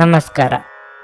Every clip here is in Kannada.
ನಮಸ್ಕಾರ.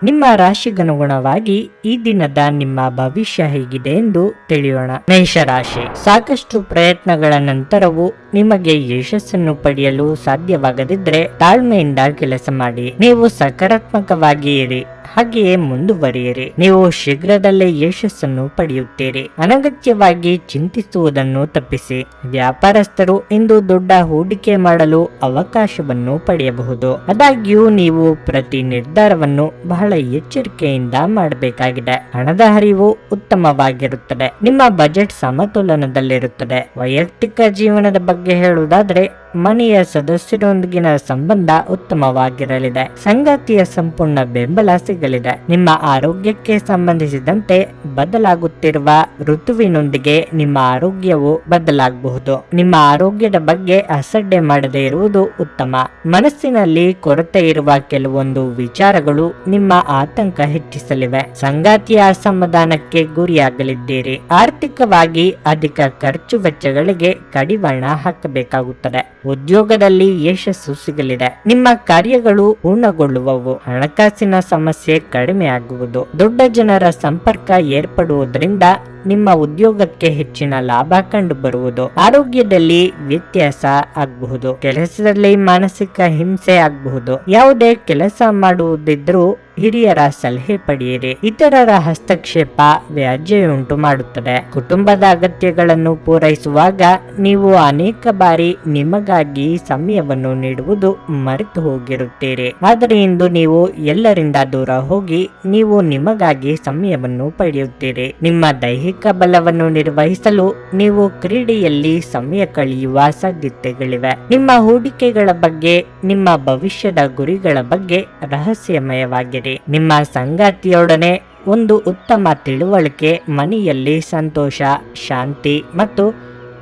ನಿಮ್ಮ ರಾಶಿಗನುಗುಣವಾಗಿ ಈ ದಿನದ ನಿಮ್ಮ ಭವಿಷ್ಯ ಹೇಗಿದೆ ಎಂದು ತಿಳಿಯೋಣ. ಮೇಷರಾಶಿ, ಸಾಕಷ್ಟು ಪ್ರಯತ್ನಗಳ ನಂತರವೂ ನಿಮಗೆ ಯಶಸ್ಸನ್ನು ಪಡೆಯಲು ಸಾಧ್ಯವಾಗದಿದ್ರೆ ತಾಳ್ಮೆಯಿಂದ ಕೆಲಸ ಮಾಡಿ. ನೀವು ಸಕಾರಾತ್ಮಕವಾಗಿ ಇರಿ, ಹಾಗೆಯೇ ಮುಂದುವರಿಯಿರಿ. ನೀವು ಶೀಘ್ರದಲ್ಲೇ ಯಶಸ್ಸನ್ನು ಪಡೆಯುತ್ತೀರಿ. ಅನಗತ್ಯವಾಗಿ ಚಿಂತಿಸುವುದನ್ನು ತಪ್ಪಿಸಿ. ವ್ಯಾಪಾರಸ್ಥರು ಇಂದು ದೊಡ್ಡ ಹೂಡಿಕೆ ಮಾಡಲು ಅವಕಾಶವನ್ನು ಪಡೆಯಬಹುದು. ಆದಾಗ್ಯೂ ನೀವು ಪ್ರತಿ ನಿರ್ಧಾರವನ್ನು ಬಹಳ ಎಚ್ಚರಿಕೆಯಿಂದ ಮಾಡಬೇಕಾಗಿದೆ. ಹಣದ ಹರಿವು ಉತ್ತಮವಾಗಿರುತ್ತದೆ. ನಿಮ್ಮ ಬಜೆಟ್ ಸಮತೋಲನದಲ್ಲಿರುತ್ತದೆ. ವೈಯಕ್ತಿಕ ಜೀವನದ ಬಗ್ಗೆ ಹೇಳುವುದಾದ್ರೆ ಮನೆಯ ಸದಸ್ಯರೊಂದಿಗಿನ ಸಂಬಂಧ ಉತ್ತಮವಾಗಿರಲಿದೆ. ಸಂಗಾತಿಯ ಸಂಪೂರ್ಣ ಬೆಂಬಲ ಸಿಗಲಿದೆ. ನಿಮ್ಮ ಆರೋಗ್ಯಕ್ಕೆ ಸಂಬಂಧಿಸಿದಂತೆ ಬದಲಾಗುತ್ತಿರುವ ಋತುವಿನೊಂದಿಗೆ ನಿಮ್ಮ ಆರೋಗ್ಯವು ಬದಲಾಗಬಹುದು. ನಿಮ್ಮ ಆರೋಗ್ಯದ ಬಗ್ಗೆ ಅಸಡ್ಡೆ ಮಾಡದೇ ಇರುವುದು ಉತ್ತಮ. ಮನಸ್ಸಿನಲ್ಲಿ ಕೊರತೆ ಇರುವ ಕೆಲವೊಂದು ವಿಚಾರಗಳು ನಿಮ್ಮ ಆತಂಕ ಹೆಚ್ಚಿಸಲಿವೆ. ಸಂಗಾತಿಯ ಅಸಮಾಧಾನಕ್ಕೆ ಗುರಿಯಾಗಲಿದ್ದೀರಿ. ಆರ್ಥಿಕವಾಗಿ ಅಧಿಕ ಖರ್ಚು ವೆಚ್ಚಗಳಿಗೆ ಕಡಿವಾಣ ಹಾಕಬೇಕಾಗುತ್ತದೆ. ಉದ್ಯೋಗದಲ್ಲಿ ಯಶಸ್ಸು ಸಿಗಲಿದೆ. ನಿಮ್ಮ ಕಾರ್ಯಗಳು ಪೂರ್ಣಗೊಳ್ಳುವವು. ಹಣಕಾಸಿನ ಸಮಸ್ಯೆ ಕಡಿಮೆ ಆಗುವುದು. ದೊಡ್ಡ ಜನರ ಸಂಪರ್ಕ ಏರ್ಪಡುವುದರಿಂದ ನಿಮ್ಮ ಉದ್ಯೋಗಕ್ಕೆ ಹೆಚ್ಚಿನ ಲಾಭ ಕಂಡು ಬರುವುದು. ಆರೋಗ್ಯದಲ್ಲಿ ವ್ಯತ್ಯಾಸ ಆಗಬಹುದು. ಕೆಲಸದಲ್ಲಿ ಮಾನಸಿಕ ಹಿಂಸೆ ಆಗಬಹುದು. ಯಾವುದೇ ಕೆಲಸ ಮಾಡುವುದಿದ್ರೂ ಹಿರಿಯರ ಸಲಹೆ ಪಡೆಯಿರಿ. ಇತರರ ಹಸ್ತಕ್ಷೇಪ ವ್ಯಾಜ್ಯವುಂಟು ಮಾಡುತ್ತದೆ. ಕುಟುಂಬದ ಅಗತ್ಯಗಳನ್ನು ಪೂರೈಸುವಾಗ ನೀವು ಅನೇಕ ಬಾರಿ ನಿಮಗಾಗಿ ಸಮಯವನ್ನು ನೀಡುವುದು ಮರೆತು ಹೋಗಿರುತ್ತೀರಿ. ಆದರೆ ಇಂದು ನೀವು ಎಲ್ಲರಿಂದ ದೂರ ಹೋಗಿ ನೀವು ನಿಮಗಾಗಿ ಸಮಯವನ್ನು ಪಡೆಯುತ್ತೀರಿ. ನಿಮ್ಮ ದೈಹಿಕ ಬಲವನ್ನು ನಿರ್ವಹಿಸಲು ನೀವು ಕ್ರೀಡೆಯಲ್ಲಿ ಸಮಯ ಕಳೆಯುವ ಸಾಧ್ಯತೆಗಳಿವೆ. ನಿಮ್ಮ ಹೂಡಿಕೆಗಳ ಬಗ್ಗೆ, ನಿಮ್ಮ ಭವಿಷ್ಯದ ಗುರಿಗಳ ಬಗ್ಗೆ ರಹಸ್ಯಮಯವಾಗಿರಿ. ನಿಮ್ಮ ಸಂಗಾತಿಯೊಡನೆ ಒಂದು ಉತ್ತಮ ತಿಳುವಳಿಕೆ ಮನೆಯಲ್ಲಿ ಸಂತೋಷ, ಶಾಂತಿ ಮತ್ತು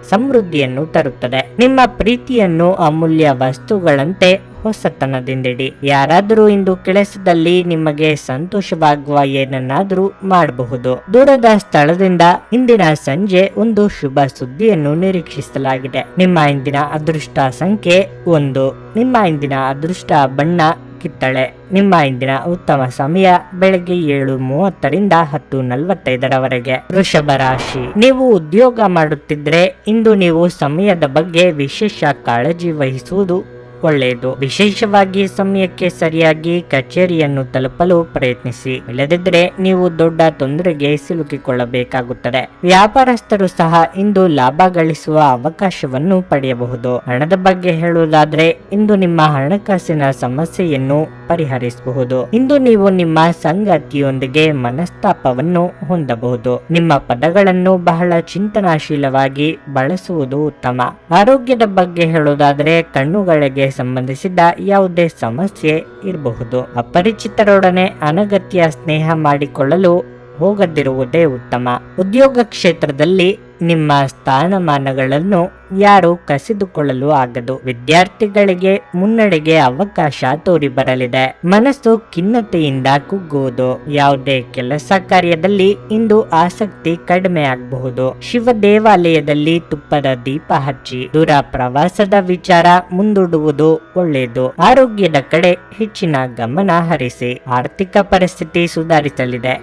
ಸಮೃದ್ಧಿಯನ್ನು ತರುತ್ತದೆ. ನಿಮ್ಮ ಪ್ರೀತಿಯನ್ನು ಅಮೂಲ್ಯ ವಸ್ತುಗಳಂತೆ ಹೊಸತನದಿಂದಿಡಿ. ಯಾರಾದರೂ ಇಂದು ಕೆಲಸದಲ್ಲಿ ನಿಮಗೆ ಸಂತೋಷವಾಗುವ ಏನನ್ನಾದರೂ ಮಾಡಬಹುದು. ದೂರದ ಸ್ಥಳದಿಂದ ಇಂದಿನ ಸಂಜೆ ಒಂದು ಶುಭ ಸುದ್ದಿಯನ್ನು ನಿರೀಕ್ಷಿಸಲಾಗಿದೆ. ನಿಮ್ಮ ಇಂದಿನ ಅದೃಷ್ಟ ಸಂಖ್ಯೆ 1. ನಿಮ್ಮ ಇಂದಿನ ಅದೃಷ್ಟ ಬಣ್ಣ ಕಿತ್ತಳೆ. ನಿಮ್ಮ ಇಂದಿನ ಉತ್ತಮ ಸಮಯ ಬೆಳಗ್ಗೆ 7:30ರಿಂದ 10:45ರವರೆಗೆ. ವೃಷಭ ರಾಶಿ, ನೀವು ಉದ್ಯೋಗ ಮಾಡುತ್ತಿದ್ರೆ ಇಂದು ನೀವು ಸಮಯದ ಬಗ್ಗೆ ವಿಶೇಷ ಕಾಳಜಿ ವಹಿಸುವುದು ಒಳ್ಳೆಯದು. ವಿಶೇಷವಾಗಿ ಸಮಯಕ್ಕೆ ಸರಿಯಾಗಿ ಕಚೇರಿಯನ್ನು ತಲುಪಲು ಪ್ರಯತ್ನಿಸಿ. ಇಲ್ಲದಿದ್ದರೆ ನೀವು ದೊಡ್ಡ ತೊಂದರೆಗೆ ಸಿಲುಕಿಕೊಳ್ಳಬೇಕಾಗುತ್ತದೆ. ವ್ಯಾಪಾರಸ್ಥರು ಸಹ ಇಂದು ಲಾಭ ಗಳಿಸುವ ಅವಕಾಶವನ್ನು ಪಡೆಯಬಹುದು. ಹಣದ ಬಗ್ಗೆ ಹೇಳುವುದಾದ್ರೆ ಇಂದು ನಿಮ್ಮ ಹಣಕಾಸಿನ ಸಮಸ್ಯೆಯನ್ನು ಪರಿಹರಿಸಬಹುದು. ಇಂದು ನೀವು ನಿಮ್ಮ ಸಂಗಾತಿಯೊಂದಿಗೆ ಮನಸ್ತಾಪವನ್ನು ಹೊಂದಬಹುದು. ನಿಮ್ಮ ಪದಗಳನ್ನು ಬಹಳ ಚಿಂತನಾಶೀಲವಾಗಿ ಬಳಸುವುದು ಉತ್ತಮ. ಆರೋಗ್ಯದ ಬಗ್ಗೆ ಹೇಳುವುದಾದ್ರೆ ಕಣ್ಣುಗಳಿಗೆ ಸಂಬಂಧಿಸಿದ ಯಾವುದೇ ಸಮಸ್ಯೆ ಇರಬಹುದು. ಅಪರಿಚಿತರೊಡನೆ ಅನಗತ್ಯ ಸ್ನೇಹ ಮಾಡಿಕೊಳ್ಳಲು ಹೋಗದಿರುವುದೇ ಉತ್ತಮ. ಉದ್ಯೋಗ ಕ್ಷೇತ್ರದಲ್ಲಿ ನಿಮ್ಮ ಸ್ಥಾನಮಾನಗಳನ್ನು ಯಾರು ಕಸಿದುಕೊಳ್ಳಲು ಆಗದು. ವಿದ್ಯಾರ್ಥಿಗಳಿಗೆ ಮುನ್ನಡೆಗೆ ಅವಕಾಶ ತೋರಿ ಬರಲಿದೆ. ಮನಸ್ಸು ಖಿನ್ನತೆಯಿಂದ ಕುಗ್ಗುವುದು. ಯಾವುದೇ ಕೆಲಸ ಕಾರ್ಯದಲ್ಲಿ ಇಂದು ಆಸಕ್ತಿ ಕಡಿಮೆ ಆಗಬಹುದು. ಶಿವ ದೇವಾಲಯದಲ್ಲಿ ತುಪ್ಪದ ದೀಪ ಹಚ್ಚಿ. ದೂರ ಪ್ರವಾಸದ ವಿಚಾರ ಮುಂದೂಡುವುದು ಒಳ್ಳೆಯದು. ಆರೋಗ್ಯದ ಕಡೆ ಹೆಚ್ಚಿನ ಗಮನ ಹರಿಸಿ. ಆರ್ಥಿಕ ಪರಿಸ್ಥಿತಿ ಸುಧಾರಿಸಲಿದೆ.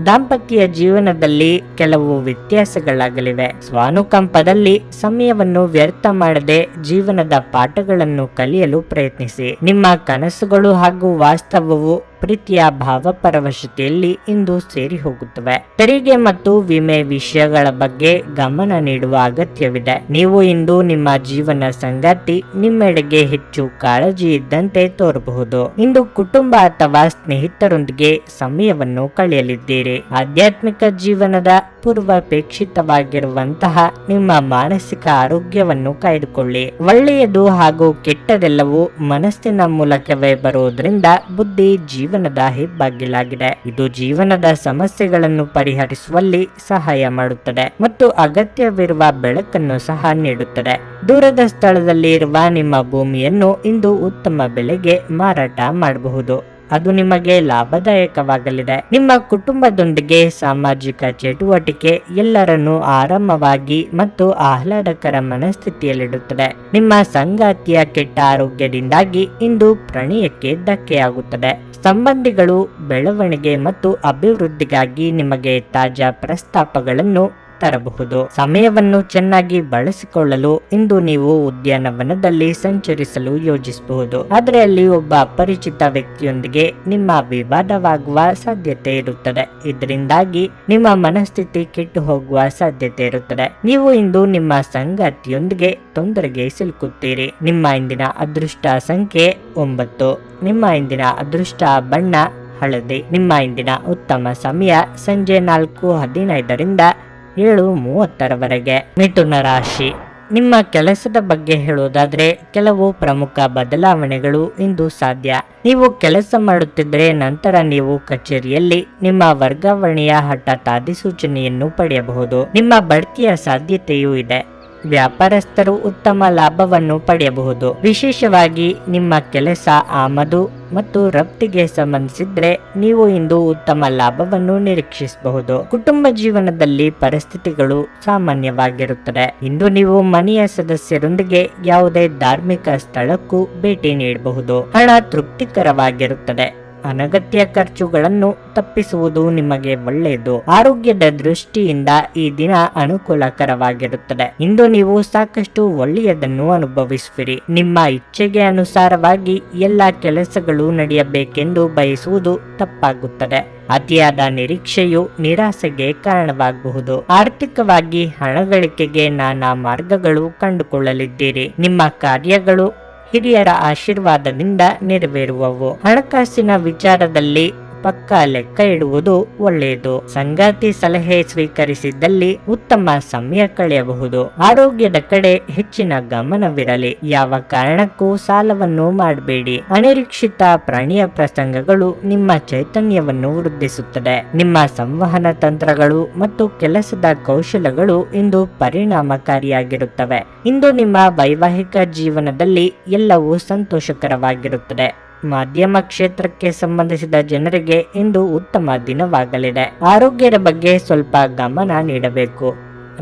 ದಾಂಪತ್ಯ ಜೀವನದಲ್ಲಿ ಕೆಲವು ವ್ಯತ್ಯಾಸಗಳಾಗಲಿವೆ. ಸ್ವಾನುಕಂಪದಲ್ಲಿ ಸಮಯವನ್ನು ವ್ಯರ್ಥ ಮಾಡದೆ ಜೀವನದ ಪಾಠಗಳನ್ನು ಕಲಿಯಲು ಪ್ರಯತ್ನಿಸಿ. ನಿಮ್ಮ ಕನಸುಗಳು ಹಾಗೂ ವಾಸ್ತವವು ಪ್ರೀತಿಯ ಭಾವಪರವಶತೆಯಲ್ಲಿ ಇಂದು ಸೇರಿ ಹೋಗುತ್ತವೆ. ತೆರಿಗೆ ಮತ್ತು ವಿಮೆ ವಿಷಯಗಳ ಬಗ್ಗೆ ಗಮನ ನೀಡುವ ಅಗತ್ಯವಿದೆ. ನೀವು ಇಂದು ನಿಮ್ಮ ಜೀವನ ಸಂಗಾತಿ ನಿಮ್ಮೆಡೆಗೆ ಹೆಚ್ಚು ಕಾಳಜಿ ಇದ್ದಂತೆ ತೋರಬಹುದು. ಇಂದು ಕುಟುಂಬ ಅಥವಾ ಸ್ನೇಹಿತರೊಂದಿಗೆ ಸಮಯವನ್ನು ಕಳೆಯಲಿದ್ದೀರಿ. ಆಧ್ಯಾತ್ಮಿಕ ಜೀವನದ ಪೂರ್ವಾಪೇಕ್ಷಿತವಾಗಿರುವಂತಹ ನಿಮ್ಮ ಮಾನಸಿಕ ಆರೋಗ್ಯವನ್ನು ಕಾಯ್ದುಕೊಳ್ಳಿ. ಒಳ್ಳೆಯದು ಹಾಗೂ ಕೆಟ್ಟದೆಲ್ಲವೂ ಮನಸ್ಸಿನ ಮೂಲಕವೇ ಬರುವುದರಿಂದ ಬುದ್ಧಿ ಜೀವನದ ಹೆಬ್ಬಾಗಿಲಾಗಿದೆ. ಇದು ಜೀವನದ ಸಮಸ್ಯೆಗಳನ್ನು ಪರಿಹರಿಸುವಲ್ಲಿ ಸಹಾಯ ಮಾಡುತ್ತದೆ ಮತ್ತು ಅಗತ್ಯವಿರುವ ಬೆಳಕನ್ನು ಸಹ ನೀಡುತ್ತದೆ. ದೂರದ ಸ್ಥಳದಲ್ಲಿ ಇರುವ ನಿಮ್ಮ ಭೂಮಿಯನ್ನು ಇಂದು ಉತ್ತಮ ಬೆಲೆಗೆ ಮಾರಾಟ ಮಾಡಬಹುದು. ಅದು ನಿಮಗೆ ಲಾಭದಾಯಕವಾಗಲಿದೆ. ನಿಮ್ಮ ಕುಟುಂಬದೊಂದಿಗೆ ಸಾಮಾಜಿಕ ಚಟುವಟಿಕೆ ಎಲ್ಲರನ್ನೂ ಆರಾಮವಾಗಿ ಮತ್ತು ಆಹ್ಲಾದಕರ ಮನಸ್ಥಿತಿಯಲ್ಲಿಡುತ್ತದೆ. ನಿಮ್ಮ ಸಂಗಾತಿಯ ಕೆಟ್ಟ ಆರೋಗ್ಯದಿಂದಾಗಿ ಇಂದು ಪ್ರಣಯಕ್ಕೆ ಧಕ್ಕೆಯಾಗುತ್ತದೆ. ಸಂಬಂಧಿಗಳು ಬೆಳವಣಿಗೆ ಮತ್ತು ಅಭಿವೃದ್ಧಿಗಾಗಿ ನಿಮಗೆ ತಾಜಾ ಪ್ರಸ್ತಾಪಗಳನ್ನು ತರಬಹುದು. ಸಮಯವನ್ನು ಚೆನ್ನಾಗಿ ಬಳಸಿಕೊಳ್ಳಲು ಇಂದು ನೀವು ಉದ್ಯಾನವನದಲ್ಲಿ ಸಂಚರಿಸಲು ಯೋಜಿಸಬಹುದು. ಆದರೆ ಅಲ್ಲಿ ಒಬ್ಬ ಅಪರಿಚಿತ ವ್ಯಕ್ತಿಯೊಂದಿಗೆ ನಿಮ್ಮ ವಿವಾದವಾಗುವ ಸಾಧ್ಯತೆ ಇರುತ್ತದೆ. ಇದರಿಂದಾಗಿ ನಿಮ್ಮ ಮನಸ್ಥಿತಿ ಕೆಟ್ಟು ಹೋಗುವ ಸಾಧ್ಯತೆ ಇರುತ್ತದೆ. ನೀವು ಇಂದು ನಿಮ್ಮ ಸಂಗಾತಿಯೊಂದಿಗೆ ತೊಂದರೆಗೆ ಸಿಲುಕುತ್ತೀರಿ. ನಿಮ್ಮ ಇಂದಿನ ಅದೃಷ್ಟ ಸಂಖ್ಯೆ 9. ನಿಮ್ಮ ಇಂದಿನ ಅದೃಷ್ಟ ಬಣ್ಣ ಹಳದಿ. ನಿಮ್ಮ ಇಂದಿನ ಉತ್ತಮ ಸಮಯ ಸಂಜೆ 4:15ರಿಂದ 7:30ರವರೆಗೆ. ಮಿಥುನ ರಾಶಿ. ನಿಮ್ಮ ಕೆಲಸದ ಬಗ್ಗೆ ಹೇಳುವುದಾದ್ರೆ ಕೆಲವು ಪ್ರಮುಖ ಬದಲಾವಣೆಗಳು ಇಂದು ಸಾಧ್ಯ. ನೀವು ಕೆಲಸ ಮಾಡುತ್ತಿದ್ದರೆ ನಂತರ ನೀವು ಕಚೇರಿಯಲ್ಲಿ ನಿಮ್ಮ ವರ್ಗಾವಣೆಯ ಹಠಾತ್ ಅಧಿಸೂಚನೆಯನ್ನು ಪಡೆಯಬಹುದು. ನಿಮ್ಮ ಬಡ್ತಿಯ ಸಾಧ್ಯತೆಯೂ ಇದೆ. ವ್ಯಾಪಾರಸ್ಥರು ಉತ್ತಮ ಲಾಭವನ್ನು ಪಡೆಯಬಹುದು. ವಿಶೇಷವಾಗಿ ನಿಮ್ಮ ಕೆಲಸ ಆಮದು ಮತ್ತು ರಫ್ತಿಗೆ ಸಂಬಂಧಿಸಿದ್ರೆ ನೀವು ಇಂದು ಉತ್ತಮ ಲಾಭವನ್ನು ನಿರೀಕ್ಷಿಸಬಹುದು. ಕುಟುಂಬ ಜೀವನದಲ್ಲಿ ಪರಿಸ್ಥಿತಿಗಳು ಸಾಮಾನ್ಯವಾಗಿರುತ್ತದೆ. ಇಂದು ನೀವು ಮನೆಯ ಸದಸ್ಯರೊಂದಿಗೆ ಯಾವುದೇ ಧಾರ್ಮಿಕ ಸ್ಥಳಕ್ಕೂ ಭೇಟಿ ನೀಡಬಹುದು. ಹಣ ತೃಪ್ತಿಕರವಾಗಿರುತ್ತದೆ. ಅನಗತ್ಯ ಖರ್ಚುಗಳನ್ನು ತಪ್ಪಿಸುವುದು ನಿಮಗೆ ಒಳ್ಳೆಯದು. ಆರೋಗ್ಯದ ದೃಷ್ಟಿಯಿಂದ ಈ ದಿನ ಅನುಕೂಲಕರವಾಗಿರುತ್ತದೆ. ಇಂದು ನೀವು ಸಾಕಷ್ಟು ಒಳ್ಳೆಯದನ್ನು ಅನುಭವಿಸುವಿರಿ. ನಿಮ್ಮ ಇಚ್ಛೆಗೆ ಅನುಸಾರವಾಗಿ ಎಲ್ಲ ಕೆಲಸಗಳು ನಡೆಯಬೇಕೆಂದು ಬಯಸುವುದು ತಪ್ಪಾಗುತ್ತದೆ. ಅತಿಯಾದ ನಿರೀಕ್ಷೆಯು ನಿರಾಸೆಗೆ ಕಾರಣವಾಗಬಹುದು. ಆರ್ಥಿಕವಾಗಿ ಹಣ ಗಳಿಕೆಗೆ ನಾನಾ ಮಾರ್ಗಗಳು ಕಂಡುಕೊಳ್ಳಲಿದ್ದೀರಿ. ನಿಮ್ಮ ಕಾರ್ಯಗಳು ಹಿರಿಯರ ಆಶೀರ್ವಾದದಿಂದ ನೆರವೇರುವವು. ಹಣಕಾಸಿನ ವಿಚಾರದಲ್ಲಿ ಪಕ್ಕಾ ಲೆಕ್ಕ ಇಡುವುದು ಒಳ್ಳೆಯದು. ಸಂಗಾತಿ ಸಲಹೆ ಸ್ವೀಕರಿಸಿದ್ದಲ್ಲಿ ಉತ್ತಮ ಸಮಯ ಕಳೆಯಬಹುದು. ಆರೋಗ್ಯದ ಕಡೆ ಹೆಚ್ಚಿನ ಗಮನವಿರಲಿ. ಯಾವ ಕಾರಣಕ್ಕೂ ಸಾಲವನ್ನು ಮಾಡಬೇಡಿ. ಅನಿರೀಕ್ಷಿತ ಪ್ರಾಣಿಯ ಪ್ರಸಂಗಗಳು ನಿಮ್ಮ ಚೈತನ್ಯವನ್ನು ವೃದ್ಧಿಸುತ್ತದೆ. ನಿಮ್ಮ ಸಂವಹನ ತಂತ್ರಗಳು ಮತ್ತು ಕೆಲಸದ ಕೌಶಲಗಳು ಇಂದು ಪರಿಣಾಮಕಾರಿಯಾಗಿರುತ್ತವೆ. ಇಂದು ನಿಮ್ಮ ವೈವಾಹಿಕ ಜೀವನದಲ್ಲಿ ಎಲ್ಲವೂ ಸಂತೋಷಕರವಾಗಿರುತ್ತದೆ. ಮಾಧ್ಯಮ ಕ್ಷೇತ್ರಕ್ಕೆ ಸಂಬಂಧಿಸಿದ ಜನರಿಗೆ ಇಂದು ಉತ್ತಮ ದಿನವಾಗಲಿದೆ. ಆರೋಗ್ಯದ ಬಗ್ಗೆ ಸ್ವಲ್ಪ ಗಮನ ನೀಡಬೇಕು.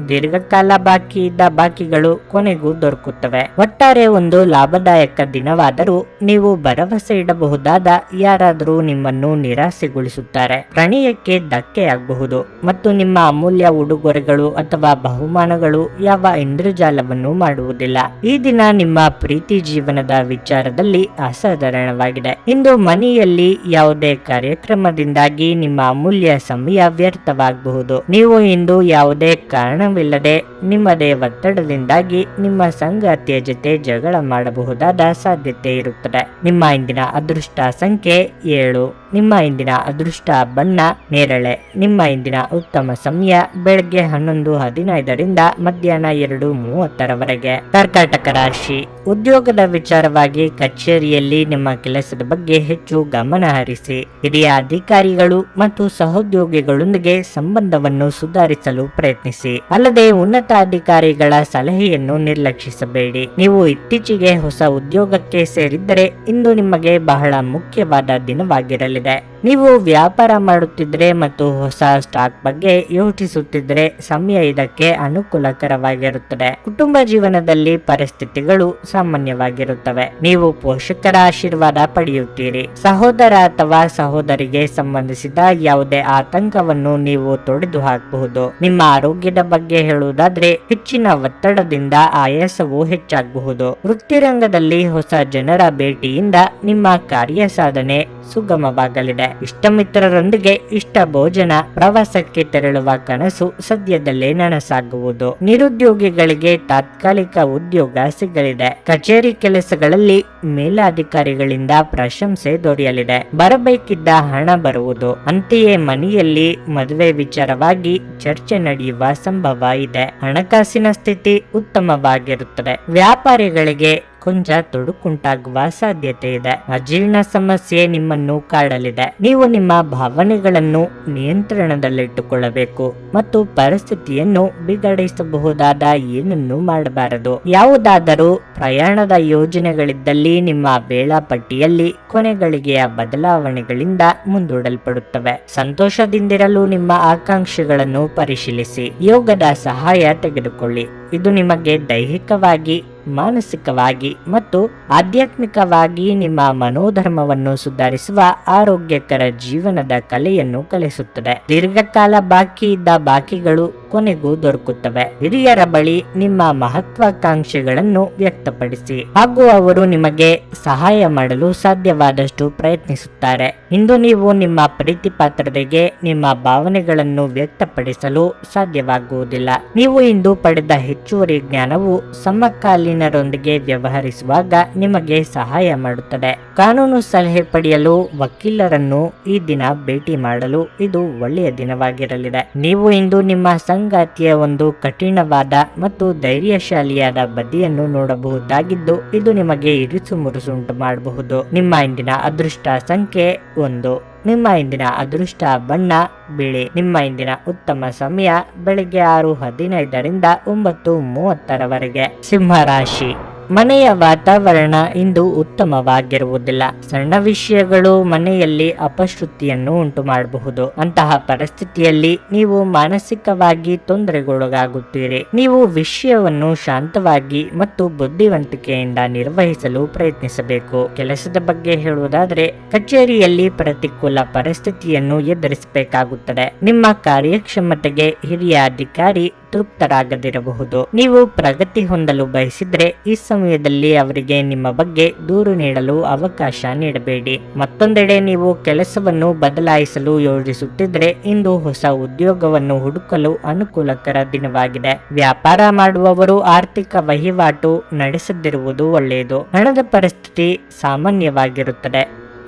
ದೀರ್ಘಕಾಲ ಬಾಕಿ ಇದ್ದ ಬಾಕಿಗಳು ಕೊನೆಗೂ ದೊರಕುತ್ತವೆ. ಒಟ್ಟಾರೆ ಒಂದು ಲಾಭದಾಯಕ ದಿನವಾದರೂ ನೀವು ಭರವಸೆ ಇಡಬಹುದಾದ ಯಾರಾದರೂ ನಿಮ್ಮನ್ನು ನಿರಾಸೆಗೊಳಿಸುತ್ತಾರೆ. ಪ್ರಣಯಕ್ಕೆ ಧಕ್ಕೆಯಾಗಬಹುದು ಮತ್ತು ನಿಮ್ಮ ಅಮೂಲ್ಯ ಉಡುಗೊರೆಗಳು ಅಥವಾ ಬಹುಮಾನಗಳು ಯಾವ ಇಂದ್ರಜಾಲವನ್ನು ಮಾಡುವುದಿಲ್ಲ. ಈ ದಿನ ನಿಮ್ಮ ಪ್ರೀತಿ ಜೀವನದ ವಿಚಾರದಲ್ಲಿ ಅಸಾಧಾರಣವಾಗಿದೆ. ಇಂದು ಮನೆಯಲ್ಲಿ ಯಾವುದೇ ಕಾರ್ಯಕ್ರಮದಿಂದಾಗಿ ನಿಮ್ಮ ಅಮೂಲ್ಯ ಸಮಯ ವ್ಯರ್ಥವಾಗಬಹುದು. ನೀವು ಇಂದು ಯಾವುದೇ ಕಾರಣವಿಲ್ಲದೆ ನಿಮ್ಮದೇ ಒತ್ತಡದಿಂದಾಗಿ ನಿಮ್ಮ ಸಂಗಾತಿಯ ಜೊತೆ ಜಗಳ ಮಾಡಬಹುದಾದ ಸಾಧ್ಯತೆ ಇರುತ್ತದೆ. ನಿಮ್ಮ ಇಂದಿನ ಅದೃಷ್ಟ ಸಂಖ್ಯೆ 7. ನಿಮ್ಮ ಇಂದಿನ ಅದೃಷ್ಟ ಬಣ್ಣ ನೇರಳೆ. ನಿಮ್ಮ ಇಂದಿನ ಉತ್ತಮ ಸಮಯ ಬೆಳಗ್ಗೆ 11:15ರಿಂದ ಮಧ್ಯಾಹ್ನ 2:30ರವರೆಗೆ. ಕರ್ಕಾಟಕ ರಾಶಿ. ಉದ್ಯೋಗದ ವಿಚಾರವಾಗಿ ಕಚೇರಿಯಲ್ಲಿ ನಿಮ್ಮ ಕೆಲಸದ ಬಗ್ಗೆ ಹೆಚ್ಚು ಗಮನ ಹರಿಸಿ. ಹಿರಿಯ ಅಧಿಕಾರಿಗಳು ಮತ್ತು ಸಹೋದ್ಯೋಗಿಗಳೊಂದಿಗೆ ಸಂಬಂಧವನ್ನು ಸುಧಾರಿಸಲು ಪ್ರಯತ್ನಿಸಿ. ಅಲ್ಲದೆ ಉನ್ನತ ಅಧಿಕಾರಿಗಳ ಸಲಹೆಯನ್ನು ನಿರ್ಲಕ್ಷಿಸಬೇಡಿ. ನೀವು ಇತ್ತೀಚೆಗೆ ಹೊಸ ಉದ್ಯೋಗಕ್ಕೆ ಸೇರಿದ್ದರೆ ಇಂದು ನಿಮಗೆ ಬಹಳ ಮುಖ್ಯವಾದ ದಿನವಾಗಿರಲಿದೆ. ನೀವು ವ್ಯಾಪಾರ ಮಾಡುತ್ತಿದ್ದರೆ ಮತ್ತು ಹೊಸ ಸ್ಟಾಕ್ ಬಗ್ಗೆ ಯೋಚಿಸುತ್ತಿದ್ದರೆ ಸಮಯ ಇದಕ್ಕೆ ಅನುಕೂಲಕರವಾಗಿರುತ್ತದೆ. ಕುಟುಂಬ ಜೀವನದಲ್ಲಿ ಪರಿಸ್ಥಿತಿಗಳು ಸಾಮಾನ್ಯವಾಗಿರುತ್ತವೆ. ನೀವು ಪೋಷಕರ ಆಶೀರ್ವಾದ ಪಡೆಯುತ್ತೀರಿ. ಸಹೋದರ ಅಥವಾ ಸಹೋದರಿಗೆ ಸಂಬಂಧಿಸಿದ ಯಾವುದೇ ಆತಂಕವನ್ನು ನೀವು ತೊಡೆದು ಹಾಕಬಹುದು. ನಿಮ್ಮ ಆರೋಗ್ಯದ ಬಗ್ಗೆ ಹೇಳುವುದಾದ್ರೆ ಹೆಚ್ಚಿನ ಒತ್ತಡದಿಂದ ಆಯಾಸವು ಹೆಚ್ಚಾಗಬಹುದು. ವೃತ್ತಿರಂಗದಲ್ಲಿ ಹೊಸ ಜನರ ಭೇಟಿಯಿಂದ ನಿಮ್ಮ ಕಾರ್ಯ ಸಾಧನೆ ಸುಗಮವಾಗಲಿದೆ. ಇಷ್ಟ ಮಿತ್ರರೊಂದಿಗೆ ಇಷ್ಟ ಭೋಜನ, ಪ್ರವಾಸಕ್ಕೆ ತೆರಳುವ ಕನಸು ಸದ್ಯದಲ್ಲೇ ನನಸಾಗುವುದು. ನಿರುದ್ಯೋಗಿಗಳಿಗೆ ತಾತ್ಕಾಲಿಕ ಉದ್ಯೋಗ ಸಿಗಲಿದೆ. ಕಚೇರಿ ಕೆಲಸಗಳಲ್ಲಿ ಮೇಲಾಧಿಕಾರಿಗಳಿಂದ ಪ್ರಶಂಸೆ ದೊರೆಯಲಿದೆ. ಬರಬೇಕಿದ್ದ ಹಣ ಬರುವುದು. ಅಂತೆಯೇ ಮನೆಯಲ್ಲಿ ಮದುವೆ ವಿಚಾರವಾಗಿ ಚರ್ಚೆ ನಡೆಯುವ ಸಂಭವ ಇದೆ. ಹಣಕಾಸಿನ ಸ್ಥಿತಿ ಉತ್ತಮವಾಗಿರುತ್ತದೆ. ವ್ಯಾಪಾರಿಗಳಿಗೆ ಕೊಂಚ ತೊಡಕುಂಟಾಗುವ ಸಾಧ್ಯತೆ ಇದೆ. ಅಜೀರ್ಣ ಸಮಸ್ಯೆ ನಿಮ್ಮನ್ನು ಕಾಡಲಿದೆ. ನೀವು ನಿಮ್ಮ ಭಾವನೆಗಳನ್ನು ನಿಯಂತ್ರಣದಲ್ಲಿಟ್ಟುಕೊಳ್ಳಬೇಕು ಮತ್ತು ಪರಿಸ್ಥಿತಿಯನ್ನು ಬಿಗಡಿಸಬಹುದಾದ ಏನನ್ನೂ ಮಾಡಬಾರದು. ಯಾವುದಾದರೂ ಪ್ರಯಾಣದ ಯೋಜನೆಗಳಿದ್ದಲ್ಲಿ ನಿಮ್ಮ ವೇಳಾಪಟ್ಟಿಯಲ್ಲಿ ಕೊನೆಗಳಿಗೆಯ ಬದಲಾವಣೆಗಳಿಂದ ಮುಂದೂಡಲ್ಪಡುತ್ತವೆ. ಸಂತೋಷದಿಂದಿರಲು ನಿಮ್ಮ ಆಕಾಂಕ್ಷೆಗಳನ್ನು ಪರಿಶೀಲಿಸಿ. ಯೋಗದ ಸಹಾಯ ತೆಗೆದುಕೊಳ್ಳಿ. ಇದು ನಿಮಗೆ ದೈಹಿಕವಾಗಿ, ಮಾನಸಿಕವಾಗಿ ಮತ್ತು ಆಧ್ಯಾತ್ಮಿಕವಾಗಿ ನಿಮ್ಮ ಮನೋಧರ್ಮವನ್ನು ಸುಧಾರಿಸುವ ಆರೋಗ್ಯಕರ ಜೀವನದ ಕಲೆಯನ್ನು ಕಲಿಸುತ್ತದೆ. ದೀರ್ಘಕಾಲ ಬಾಕಿ ಇದ್ದ ಬಾಕಿಗಳು ಕೊನೆಗೂ ದೊರಕುತ್ತವೆ. ಹಿರಿಯರ ಬಳಿ ನಿಮ್ಮ ಮಹತ್ವಾಕಾಂಕ್ಷೆಗಳನ್ನು ವ್ಯಕ್ತಪಡಿಸಿ ಹಾಗೂ ಅವರು ನಿಮಗೆ ಸಹಾಯ ಮಾಡಲು ಸಾಧ್ಯವಾದಷ್ಟು ಪ್ರಯತ್ನಿಸುತ್ತಾರೆ. ಇಂದು ನೀವು ನಿಮ್ಮ ಪ್ರೀತಿ ಪಾತ್ರರಿಗೆ ನಿಮ್ಮ ಭಾವನೆಗಳನ್ನು ವ್ಯಕ್ತಪಡಿಸಲು ಸಾಧ್ಯವಾಗುವುದಿಲ್ಲ. ನೀವು ಇಂದು ಪಡೆದ ಹೆಚ್ಚುವರಿ ಜ್ಞಾನವು ಸಮಕಾಲೀನರೊಂದಿಗೆ ವ್ಯವಹರಿಸುವಾಗ ನಿಮಗೆ ಸಹಾಯ ಮಾಡುತ್ತದೆ. ಕಾನೂನು ಸಲಹೆ ಪಡೆಯಲು ವಕೀಲರನ್ನು ಈ ದಿನ ಭೇಟಿ ಮಾಡಲು ಇದು ಒಳ್ಳೆಯ ದಿನವಾಗಿರಲಿದೆ. ನೀವು ಇಂದು ನಿಮ್ಮ ಸಂಗಾತಿಯ ಒಂದು ಕಠಿಣವಾದ ಮತ್ತು ಧೈರ್ಯಶಾಲಿಯಾದ ಬದಿಯನ್ನು ನೋಡಬಹುದಾಗಿದ್ದು ಇದು ನಿಮಗೆ ಇರಿಸು ಮುರುಸು ಉಂಟು ಮಾಡಬಹುದು. ನಿಮ್ಮ ಇಂದಿನ ಅದೃಷ್ಟ ಸಂಖ್ಯೆ 1. ನಿಮ್ಮ ಇಂದಿನ ಅದೃಷ್ಟ ಬಣ್ಣ ಬಿಳಿ. ನಿಮ್ಮ ಇಂದಿನ ಉತ್ತಮ ಸಮಯ ಬೆಳಗ್ಗೆ 6:15ರಿಂದ 9:30ರವರೆಗೆ. ಸಿಂಹ ರಾಶಿ. ಮನೆಯ ವಾತಾವರಣ ಇಂದು ಉತ್ತಮವಾಗಿರುವುದಿಲ್ಲ. ಸಣ್ಣ ವಿಷಯಗಳು ಮನೆಯಲ್ಲಿ ಅಪಶ್ರುತಿಯನ್ನು ಉಂಟು ಮಾಡಬಹುದು. ಅಂತಹ ಪರಿಸ್ಥಿತಿಯಲ್ಲಿ ನೀವು ಮಾನಸಿಕವಾಗಿ ತೊಂದರೆಗೊಳಗಾಗುತ್ತೀರಿ. ನೀವು ವಿಷಯವನ್ನು ಶಾಂತವಾಗಿ ಮತ್ತು ಬುದ್ಧಿವಂತಿಕೆಯಿಂದ ನಿರ್ವಹಿಸಲು ಪ್ರಯತ್ನಿಸಬೇಕು. ಕೆಲಸದ ಬಗ್ಗೆ ಹೇಳುವುದಾದರೆ ಕಚೇರಿಯಲ್ಲಿ ಪ್ರತಿಕೂಲ ಪರಿಸ್ಥಿತಿಯನ್ನು ಎದುರಿಸಬೇಕಾಗುತ್ತದೆ. ನಿಮ್ಮ ಕಾರ್ಯಕ್ಷಮತೆಗೆ ಹಿರಿಯ ಅಧಿಕಾರಿ ತೃಪ್ತರಾಗದಿರಬಹುದು. ನೀವು ಪ್ರಗತಿ ಹೊಂದಲು ಬಯಸಿದ್ರೆ ಈ ಸಮಯದಲ್ಲಿ ಅವರಿಗೆ ನಿಮ್ಮ ಬಗ್ಗೆ ದೂರು ನೀಡಲು ಅವಕಾಶ ನೀಡಬೇಡಿ. ಮತ್ತೊಂದೆಡೆ ನೀವು ಕೆಲಸವನ್ನು ಬದಲಾಯಿಸಲು ಯೋಜಿಸುತ್ತಿದ್ರೆ ಇಂದು ಹೊಸ ಉದ್ಯೋಗವನ್ನು ಹುಡುಕಲು ಅನುಕೂಲಕರ ದಿನವಾಗಿದೆ. ವ್ಯಾಪಾರ ಮಾಡುವವರು ಆರ್ಥಿಕ ವಹಿವಾಟು ನಡೆಸದಿರುವುದು ಒಳ್ಳೆಯದು. ಹಣದ ಪರಿಸ್ಥಿತಿ ಸಾಮಾನ್ಯವಾಗಿರುತ್ತದೆ.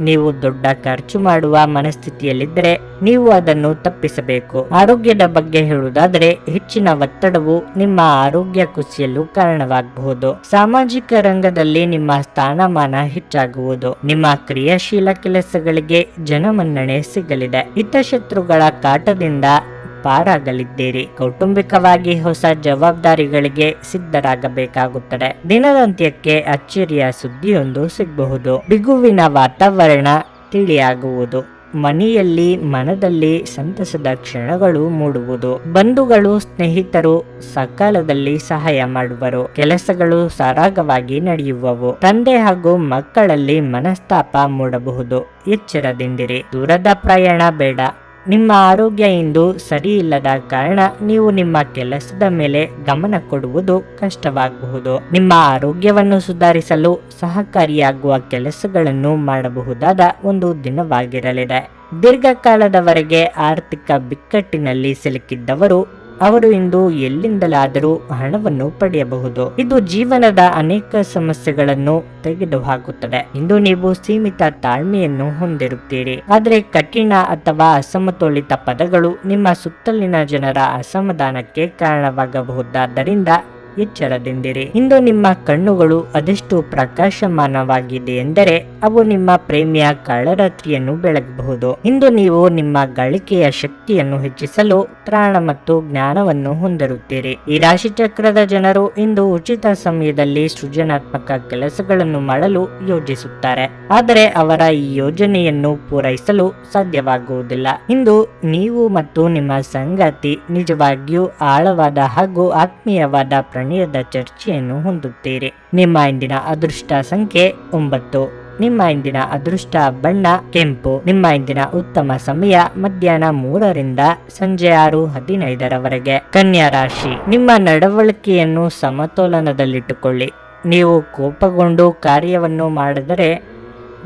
ನೀವು ದೊಡ್ಡ ಖರ್ಚು ಮಾಡುವ ಮನಸ್ಥಿತಿಯಲ್ಲಿದ್ದರೆ ನೀವು ಅದನ್ನು ತಪ್ಪಿಸಬೇಕು. ಆರೋಗ್ಯದ ಬಗ್ಗೆ ಹೇಳುವುದಾದರೆ ಹೆಚ್ಚಿನ ಒತ್ತಡವು ನಿಮ್ಮ ಆರೋಗ್ಯ ಕುಸಿಯಲು ಕಾರಣವಾಗಬಹುದು. ಸಾಮಾಜಿಕ ರಂಗದಲ್ಲಿ ನಿಮ್ಮ ಸ್ಥಾನಮಾನ ಹೆಚ್ಚಾಗುವುದು. ನಿಮ್ಮ ಕ್ರಿಯಾಶೀಲ ಕೆಲಸಗಳಿಗೆ ಜನಮನ್ನಣೆ ಸಿಗಲಿದೆ. ಹಿತಶತ್ರುಗಳ ಕಾಟದಿಂದ ಪಾರಾಗಲಿದ್ದೀರಿ. ಕೌಟುಂಬಿಕವಾಗಿ ಹೊಸ ಜವಾಬ್ದಾರಿಗಳಿಗೆ ಸಿದ್ಧರಾಗಬೇಕಾಗುತ್ತದೆ. ದಿನದಂತ್ಯಕ್ಕೆ ಅಚ್ಚರಿಯ ಸುದ್ದಿಯೊಂದು ಸಿಗಬಹುದು. ಬಿಗುವಿನ ವಾತಾವರಣ ತಿಳಿಯಾಗುವುದು. ಮನೆಯಲ್ಲಿ ಮನದಲ್ಲಿ ಸಂತಸದ ಕ್ಷಣಗಳು ಮೂಡುವುದು. ಬಂಧುಗಳು ಸ್ನೇಹಿತರು ಸಕಾಲದಲ್ಲಿ ಸಹಾಯ ಮಾಡುವರು. ಕೆಲಸಗಳು ಸರಾಗವಾಗಿ ನಡೆಯುವವು. ತಂದೆ ಹಾಗೂ ಮಕ್ಕಳಲ್ಲಿ ಮನಸ್ತಾಪ ಮೂಡಬಹುದು. ಎಚ್ಚರದಿಂದಿರಿ. ದೂರದ ಪ್ರಯಾಣ ಬೇಡ. ನಿಮ್ಮ ಆರೋಗ್ಯ ಇಂದು ಸರಿ ಇಲ್ಲದ ಕಾರಣ ನೀವು ನಿಮ್ಮ ಕೆಲಸದ ಮೇಲೆ ಗಮನ ಕೊಡುವುದು ಕಷ್ಟವಾಗಬಹುದು. ನಿಮ್ಮ ಆರೋಗ್ಯವನ್ನು ಸುಧಾರಿಸಲು ಸಹಕಾರಿಯಾಗುವ ಕೆಲಸಗಳನ್ನು ಮಾಡಬಹುದಾದ ಒಂದು ದಿನವಾಗಿರಲಿದೆ. ದೀರ್ಘಕಾಲದವರೆಗೆ ಆರ್ಥಿಕ ಬಿಕ್ಕಟ್ಟಿನಲ್ಲಿ ಸಿಲುಕಿದ್ದವರು ಅವರು ಇಂದು ಎಲ್ಲಿಂದಲಾದರೂ ಹಣವನ್ನು ಪಡೆಯಬಹುದು. ಇದು ಜೀವನದ ಅನೇಕ ಸಮಸ್ಯೆಗಳನ್ನು ತೆಗೆದುಹಾಕುತ್ತದೆ. ಇಂದು ನೀವು ಸೀಮಿತ ತಾಳ್ಮೆಯನ್ನು ಹೊಂದಿರುತ್ತೀರಿ. ಆದರೆ ಕಠಿಣ ಅಥವಾ ಅಸಮತೋಲಿತ ಪದಗಳು ನಿಮ್ಮ ಸುತ್ತಲಿನ ಜನರ ಅಸಮಾಧಾನಕ್ಕೆ ಕಾರಣವಾಗಬಹುದಾದ್ದರಿಂದ ಎಚ್ಚರದಿಂದಿರಿ. ಇಂದು ನಿಮ್ಮ ಕಣ್ಣುಗಳು ಅದೆಷ್ಟು ಪ್ರಕಾಶಮಾನವಾಗಿದೆ ಎಂದರೆ ಅವು ನಿಮ್ಮ ಪ್ರೇಮಿಯ ಕಳ್ಳರಾತ್ರಿಯನ್ನು ಬೆಳಗಬಹುದು. ಇಂದು ನೀವು ನಿಮ್ಮ ಗಳಿಕೆಯ ಶಕ್ತಿಯನ್ನು ಹೆಚ್ಚಿಸಲು ತ್ರಾಣ ಮತ್ತು ಜ್ಞಾನವನ್ನು ಹೊಂದಿರುತ್ತೀರಿ. ಈ ರಾಶಿ ಚಕ್ರದ ಜನರು ಇಂದು ಉಚಿತ ಸಮಯದಲ್ಲಿ ಸೃಜನಾತ್ಮಕ ಕೆಲಸಗಳನ್ನು ಮಾಡಲು ಯೋಜಿಸುತ್ತಾರೆ. ಆದರೆ ಅವರ ಈ ಯೋಜನೆಯನ್ನು ಪೂರೈಸಲು ಸಾಧ್ಯವಾಗುವುದಿಲ್ಲ. ಇಂದು ನೀವು ಮತ್ತು ನಿಮ್ಮ ಸಂಗಾತಿ ನಿಜವಾಗಿಯೂ ಆಳವಾದ ಹಾಗೂ ಆತ್ಮೀಯವಾದ ಪ್ರಣಯದ ಚರ್ಚೆಯನ್ನು ಹೊಂದುತ್ತೀರಿ. ನಿಮ್ಮ ಇಂದಿನ ಅದೃಷ್ಟ ಸಂಖ್ಯೆ 9. ನಿಮ್ಮ ಇಂದಿನ ಅದೃಷ್ಟ ಬಣ್ಣ ಕೆಂಪು. ನಿಮ್ಮ ಇಂದಿನ ಉತ್ತಮ ಸಮಯ ಮಧ್ಯಾಹ್ನ 3ರಿಂದ ಸಂಜೆ 6:15ರವರೆಗೆ. ಕನ್ಯಾ ರಾಶಿ. ನಿಮ್ಮ ನಡವಳಿಕೆಯನ್ನು ಸಮತೋಲನದಲ್ಲಿಟ್ಟುಕೊಳ್ಳಿ. ನೀವು ಕೋಪಗೊಂಡು ಕಾರ್ಯವನ್ನು ಮಾಡಿದರೆ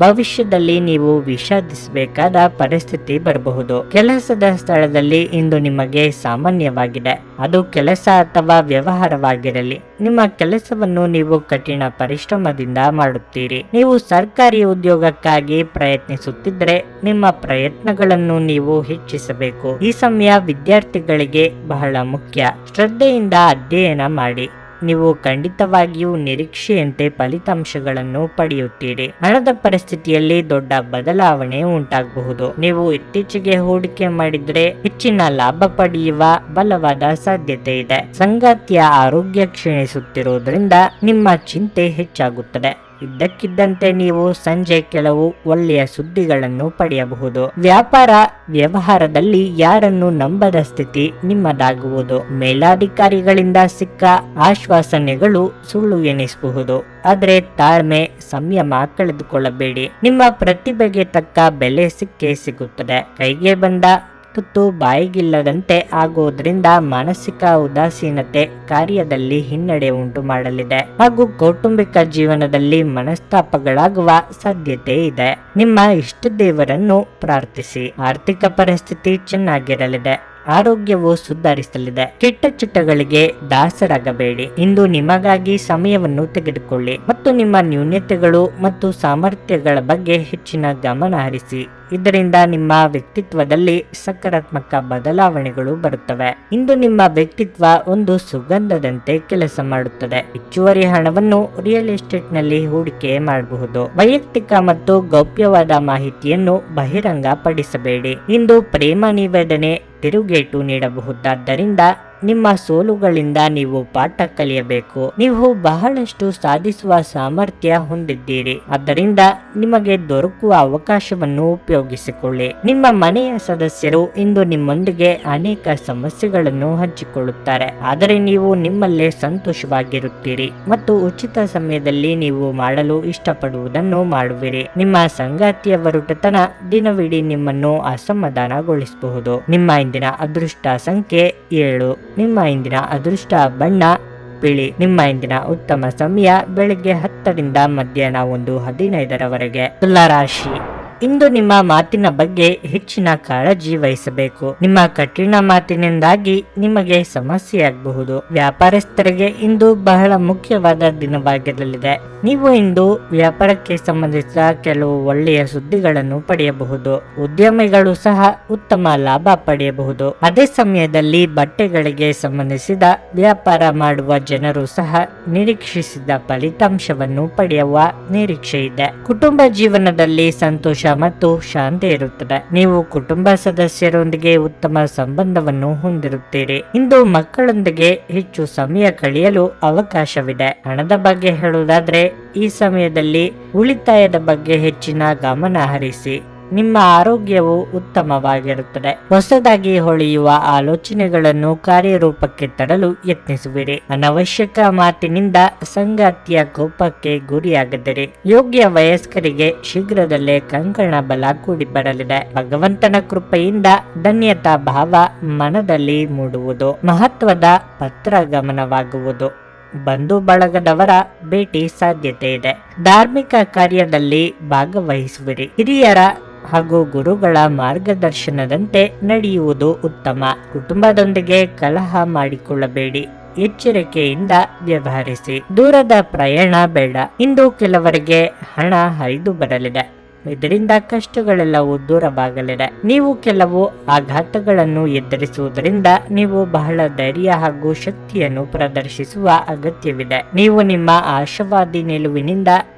ಭವಿಷ್ಯದಲ್ಲಿ ನೀವು ವಿಷಾದಿಸಬೇಕಾದ ಪರಿಸ್ಥಿತಿ ಬರಬಹುದು. ಕೆಲಸದ ಸ್ಥಳದಲ್ಲಿ ಇಂದು ನಿಮಗೆ ಸಾಮಾನ್ಯವಾಗಿದೆ. ಅದು ಕೆಲಸ ಅಥವಾ ವ್ಯವಹಾರವಾಗಿರಲಿ, ನಿಮ್ಮ ಕೆಲಸವನ್ನು ನೀವು ಕಠಿಣ ಪರಿಶ್ರಮದಿಂದ ಮಾಡುತ್ತೀರಿ. ನೀವು ಸರ್ಕಾರಿ ಉದ್ಯೋಗಕ್ಕಾಗಿ ಪ್ರಯತ್ನಿಸುತ್ತಿದ್ದರೆ ನಿಮ್ಮ ಪ್ರಯತ್ನಗಳನ್ನು ನೀವು ಹೆಚ್ಚಿಸಬೇಕು. ಈ ಸಮಯ ವಿದ್ಯಾರ್ಥಿಗಳಿಗೆ ಬಹಳ ಮುಖ್ಯ. ಶ್ರದ್ಧೆಯಿಂದ ಅಧ್ಯಯನ ಮಾಡಿ. ನೀವು ಖಂಡಿತವಾಗಿಯೂ ನಿರೀಕ್ಷೆಯಂತೆ ಫಲಿತಾಂಶಗಳನ್ನು ಪಡೆಯುತ್ತೀರಿ. ಹಣದ ಪರಿಸ್ಥಿತಿಯಲ್ಲಿ ದೊಡ್ಡ ಬದಲಾವಣೆ ಉಂಟಾಗಬಹುದು. ನೀವು ಇತ್ತೀಚೆಗೆ ಹೂಡಿಕೆ ಮಾಡಿದ್ರೆ ಹೆಚ್ಚಿನ ಲಾಭ ಪಡೆಯುವ ಬಲವಾದ ಸಾಧ್ಯತೆ ಇದೆ. ಸಂಗಾತಿಯ ಆರೋಗ್ಯ ಕ್ಷೀಣಿಸುತ್ತಿರುವುದರಿಂದ ನಿಮ್ಮ ಚಿಂತೆ ಹೆಚ್ಚಾಗುತ್ತದೆ. ಇದ್ದಕ್ಕಿದ್ದಂತೆ ನೀವು ಸಂಜೆ ಕೆಲವು ಒಳ್ಳೆಯ ಸುದ್ದಿಗಳನ್ನು ಪಡೆಯಬಹುದು. ವ್ಯಾಪಾರ ವ್ಯವಹಾರದಲ್ಲಿ ಯಾರನ್ನು ನಂಬದ ಸ್ಥಿತಿ ನಿಮ್ಮದಾಗುವುದು. ಮೇಲಾಧಿಕಾರಿಗಳಿಂದ ಸಿಕ್ಕ ಆಶ್ವಾಸನೆಗಳು ಸುಳ್ಳು ಎನಿಸಬಹುದು. ಆದರೆ ತಾಳ್ಮೆ ಸಂಯಮ ಕಳೆದುಕೊಳ್ಳಬೇಡಿ. ನಿಮ್ಮ ಪ್ರತಿಭೆಗೆ ತಕ್ಕ ಬೆಲೆ ಸಿಕ್ಕೇ ಸಿಗುತ್ತದೆ. ಕೈಗೆ ಬಂದ ತುತ್ತು ಬಾಯಿಗಿಲ್ಲದಂತೆ ಆಗುವುದರಿಂದ ಮಾನಸಿಕ ಉದಾಸೀನತೆ ಕಾರ್ಯದಲ್ಲಿ ಹಿನ್ನಡೆ ಉಂಟು ಮಾಡಲಿದೆ ಹಾಗೂ ಕೌಟುಂಬಿಕ ಜೀವನದಲ್ಲಿ ಮನಸ್ತಾಪಗಳಾಗುವ ಸಾಧ್ಯತೆ ಇದೆ. ನಿಮ್ಮ ಇಷ್ಟ ದೇವರನ್ನು ಪ್ರಾರ್ಥಿಸಿ. ಆರ್ಥಿಕ ಪರಿಸ್ಥಿತಿ ಚೆನ್ನಾಗಿರಲಿದೆ. ಆರೋಗ್ಯವು ಸುಧಾರಿಸಲಿದೆ. ಕೆಟ್ಟ ಚಟಗಳಿಗೆ ದಾಸರಾಗಬೇಡಿ. ಇಂದು ನಿಮಗಾಗಿ ಸಮಯವನ್ನು ತೆಗೆದುಕೊಳ್ಳಿ ಮತ್ತು ನಿಮ್ಮ ನ್ಯೂನತೆಗಳು ಮತ್ತು ಸಾಮರ್ಥ್ಯಗಳ ಬಗ್ಗೆ ಹೆಚ್ಚಿನ ಗಮನ ಹರಿಸಿ. ಇದರಿಂದ ನಿಮ್ಮ ವ್ಯಕ್ತಿತ್ವದಲ್ಲಿ ಸಕಾರಾತ್ಮಕ ಬದಲಾವಣೆಗಳು ಬರುತ್ತವೆ. ಇಂದು ನಿಮ್ಮ ವ್ಯಕ್ತಿತ್ವ ಒಂದು ಸುಗಂಧದಂತೆ ಕೆಲಸ ಮಾಡುತ್ತದೆ. ಹೆಚ್ಚುವರಿ ಹಣವನ್ನು ರಿಯಲ್ ಎಸ್ಟೇಟ್ ನಲ್ಲಿ ಹೂಡಿಕೆ ಮಾಡಬಹುದು. ವೈಯಕ್ತಿಕ ಮತ್ತು ಗೌಪ್ಯವಾದ ಮಾಹಿತಿಯನ್ನು ಬಹಿರಂಗ ಪಡಿಸಬೇಡಿ. ಇಂದು ಪ್ರೇಮ ನಿವೇದನೆ ತಿರುಗೇಟು ನೀಡಬಹುದಾದ್ದರಿಂದ ನಿಮ್ಮ ಸೋಲುಗಳಿಂದ ನೀವು ಪಾಠ ಕಲಿಯಬೇಕು. ನೀವು ಬಹಳಷ್ಟು ಸಾಧಿಸುವ ಸಾಮರ್ಥ್ಯ ಹೊಂದಿದ್ದೀರಿ. ಆದ್ದರಿಂದ ನಿಮಗೆ ದೊರಕುವ ಅವಕಾಶವನ್ನು ಉಪಯೋಗಿಸಿಕೊಳ್ಳಿ. ನಿಮ್ಮ ಮನೆಯ ಸದಸ್ಯರು ಇಂದು ನಿಮ್ಮೊಂದಿಗೆ ಅನೇಕ ಸಮಸ್ಯೆಗಳನ್ನು ಹಂಚಿಕೊಳ್ಳುತ್ತಾರೆ. ಆದರೆ ನೀವು ನಿಮ್ಮಲ್ಲೇ ಸಂತೋಷವಾಗಿರುತ್ತೀರಿ ಮತ್ತು ಉಚಿತ ಸಮಯದಲ್ಲಿ ನೀವು ಮಾಡಲು ಇಷ್ಟಪಡುವುದನ್ನು ಮಾಡುವಿರಿ. ನಿಮ್ಮ ಸಂಗಾತಿಯ ಒರಟುತನ ದಿನವಿಡೀ ನಿಮ್ಮನ್ನು ಅಸಮಾಧಾನಗೊಳಿಸಬಹುದು. ನಿಮ್ಮ ಇಂದಿನ ಅದೃಷ್ಟ ಸಂಖ್ಯೆ 7. ನಿಮ್ಮ ಇಂದಿನ ಅದೃಷ್ಟ ಬಣ್ಣ ಬಿಳಿ. ನಿಮ್ಮ ಇಂದಿನ ಉತ್ತಮ ಸಮಯ ಬೆಳಿಗ್ಗೆ 10 ರಿಂದ ಮಧ್ಯಾಹ್ನ 1:15 ತುಲಾ ರಾಶಿ. ಇಂದು ನಿಮ್ಮ ಮಾತಿನ ಬಗ್ಗೆ ಹೆಚ್ಚಿನ ಕಾಳಜಿ ವಹಿಸಬೇಕು. ನಿಮ್ಮ ಕಠಿಣ ಮಾತಿನಿಂದಾಗಿ ನಿಮಗೆ ಸಮಸ್ಯೆಯಾಗಬಹುದು. ವ್ಯಾಪಾರಸ್ಥರಿಗೆ ಇಂದು ಬಹಳ ಮುಖ್ಯವಾದ ದಿನವಾಗಿರಲಿದೆ. ನೀವು ಇಂದು ವ್ಯಾಪಾರಕ್ಕೆ ಸಂಬಂಧಿಸಿದ ಕೆಲವು ಒಳ್ಳೆಯ ಸುದ್ದಿಗಳನ್ನು ಪಡೆಯಬಹುದು. ಉದ್ಯಮಿಗಳು ಸಹ ಉತ್ತಮ ಲಾಭ ಪಡೆಯಬಹುದು. ಅದೇ ಸಮಯದಲ್ಲಿ ಬಟ್ಟೆಗಳಿಗೆ ಸಂಬಂಧಿಸಿದ ವ್ಯಾಪಾರ ಮಾಡುವ ಜನರು ಸಹ ನಿರೀಕ್ಷಿಸಿದ ಫಲಿತಾಂಶವನ್ನು ಪಡೆಯುವ ನಿರೀಕ್ಷೆ ಇದೆ. ಕುಟುಂಬ ಜೀವನದಲ್ಲಿ ಸಂತೋಷ ಮತ್ತು ಶಾಂತಿ ಇರುತ್ತದೆ. ನೀವು ಕುಟುಂಬ ಸದಸ್ಯರೊಂದಿಗೆ ಉತ್ತಮ ಸಂಬಂಧವನ್ನು ಹೊಂದಿರುತ್ತೀರಿ. ಇಂದು ಮಕ್ಕಳೊಂದಿಗೆ ಹೆಚ್ಚು ಸಮಯ ಕಳೆಯಲು ಅವಕಾಶವಿದೆ. ಹಣದ ಬಗ್ಗೆ ಹೇಳುವುದಾದ್ರೆ ಈ ಸಮಯದಲ್ಲಿ ಉಳಿತಾಯದ ಬಗ್ಗೆ ಹೆಚ್ಚಿನ ಗಮನ ಹರಿಸಿ. ನಿಮ್ಮ ಆರೋಗ್ಯವು ಉತ್ತಮವಾಗಿರುತ್ತದೆ. ಹೊಸದಾಗಿ ಹೊಳೆಯುವ ಆಲೋಚನೆಗಳನ್ನು ಕಾರ್ಯರೂಪಕ್ಕೆ ತರಲು ಯತ್ನಿಸುವಿರಿ. ಅನವಶ್ಯಕ ಮಾತಿನಿಂದ ಸಂಗಾತಿಯ ಕೋಪಕ್ಕೆ ಗುರಿಯಾಗದಿರಿ. ಯೋಗ್ಯ ವಯಸ್ಕರಿಗೆ ಶೀಘ್ರದಲ್ಲೇ ಕಂಕಣ ಬಲ ಕೂಡಿ ಬರಲಿದೆ. ಭಗವಂತನ ಕೃಪೆಯಿಂದ ಧನ್ಯತಾ ಭಾವ ಮನದಲ್ಲಿ ಮೂಡುವುದು. ಮಹತ್ವದ ಪತ್ರ ಗಮನವಾಗುವುದು. ಬಂಧು ಬಳಗದವರ ಭೇಟಿ ಸಾಧ್ಯತೆ ಇದೆ. ಧಾರ್ಮಿಕ ಕಾರ್ಯದಲ್ಲಿ ಭಾಗವಹಿಸುವಿರಿ. ಹಿರಿಯರ ಹಾಗೂ ಗುರುಗಳ ಮಾರ್ಗದರ್ಶನದಂತೆ ನಡೆಯುವುದು ಉತ್ತಮ. ಕುಟುಂಬದೊಂದಿಗೆ ಕಲಹ ಮಾಡಿಕೊಳ್ಳಬೇಡಿ. ಎಚ್ಚರಿಕೆಯಿಂದ ವ್ಯವಹರಿಸಿ. ದೂರದ ಪ್ರಯಾಣ ಬೇಡ. ಇಂದು ಕೆಲವರಿಗೆ ಹಣ ಹರಿದು ಬರಲಿದೆ. ಇದರಿಂದ ಕಷ್ಟಗಳೆಲ್ಲವೂ ದೂರವಾಗಲಿದೆ. ನೀವು ಕೆಲವು ಆಘಾತಗಳನ್ನು ಎದುರಿಸುವುದರಿಂದ ನೀವು ಬಹಳ ಧೈರ್ಯ ಹಾಗೂ ಶಕ್ತಿಯನ್ನು ಪ್ರದರ್ಶಿಸುವ ಅಗತ್ಯವಿದೆ. ನೀವು ನಿಮ್ಮ ಆಶಾವಾದಿ ನಿಲುವಿನಿಂದ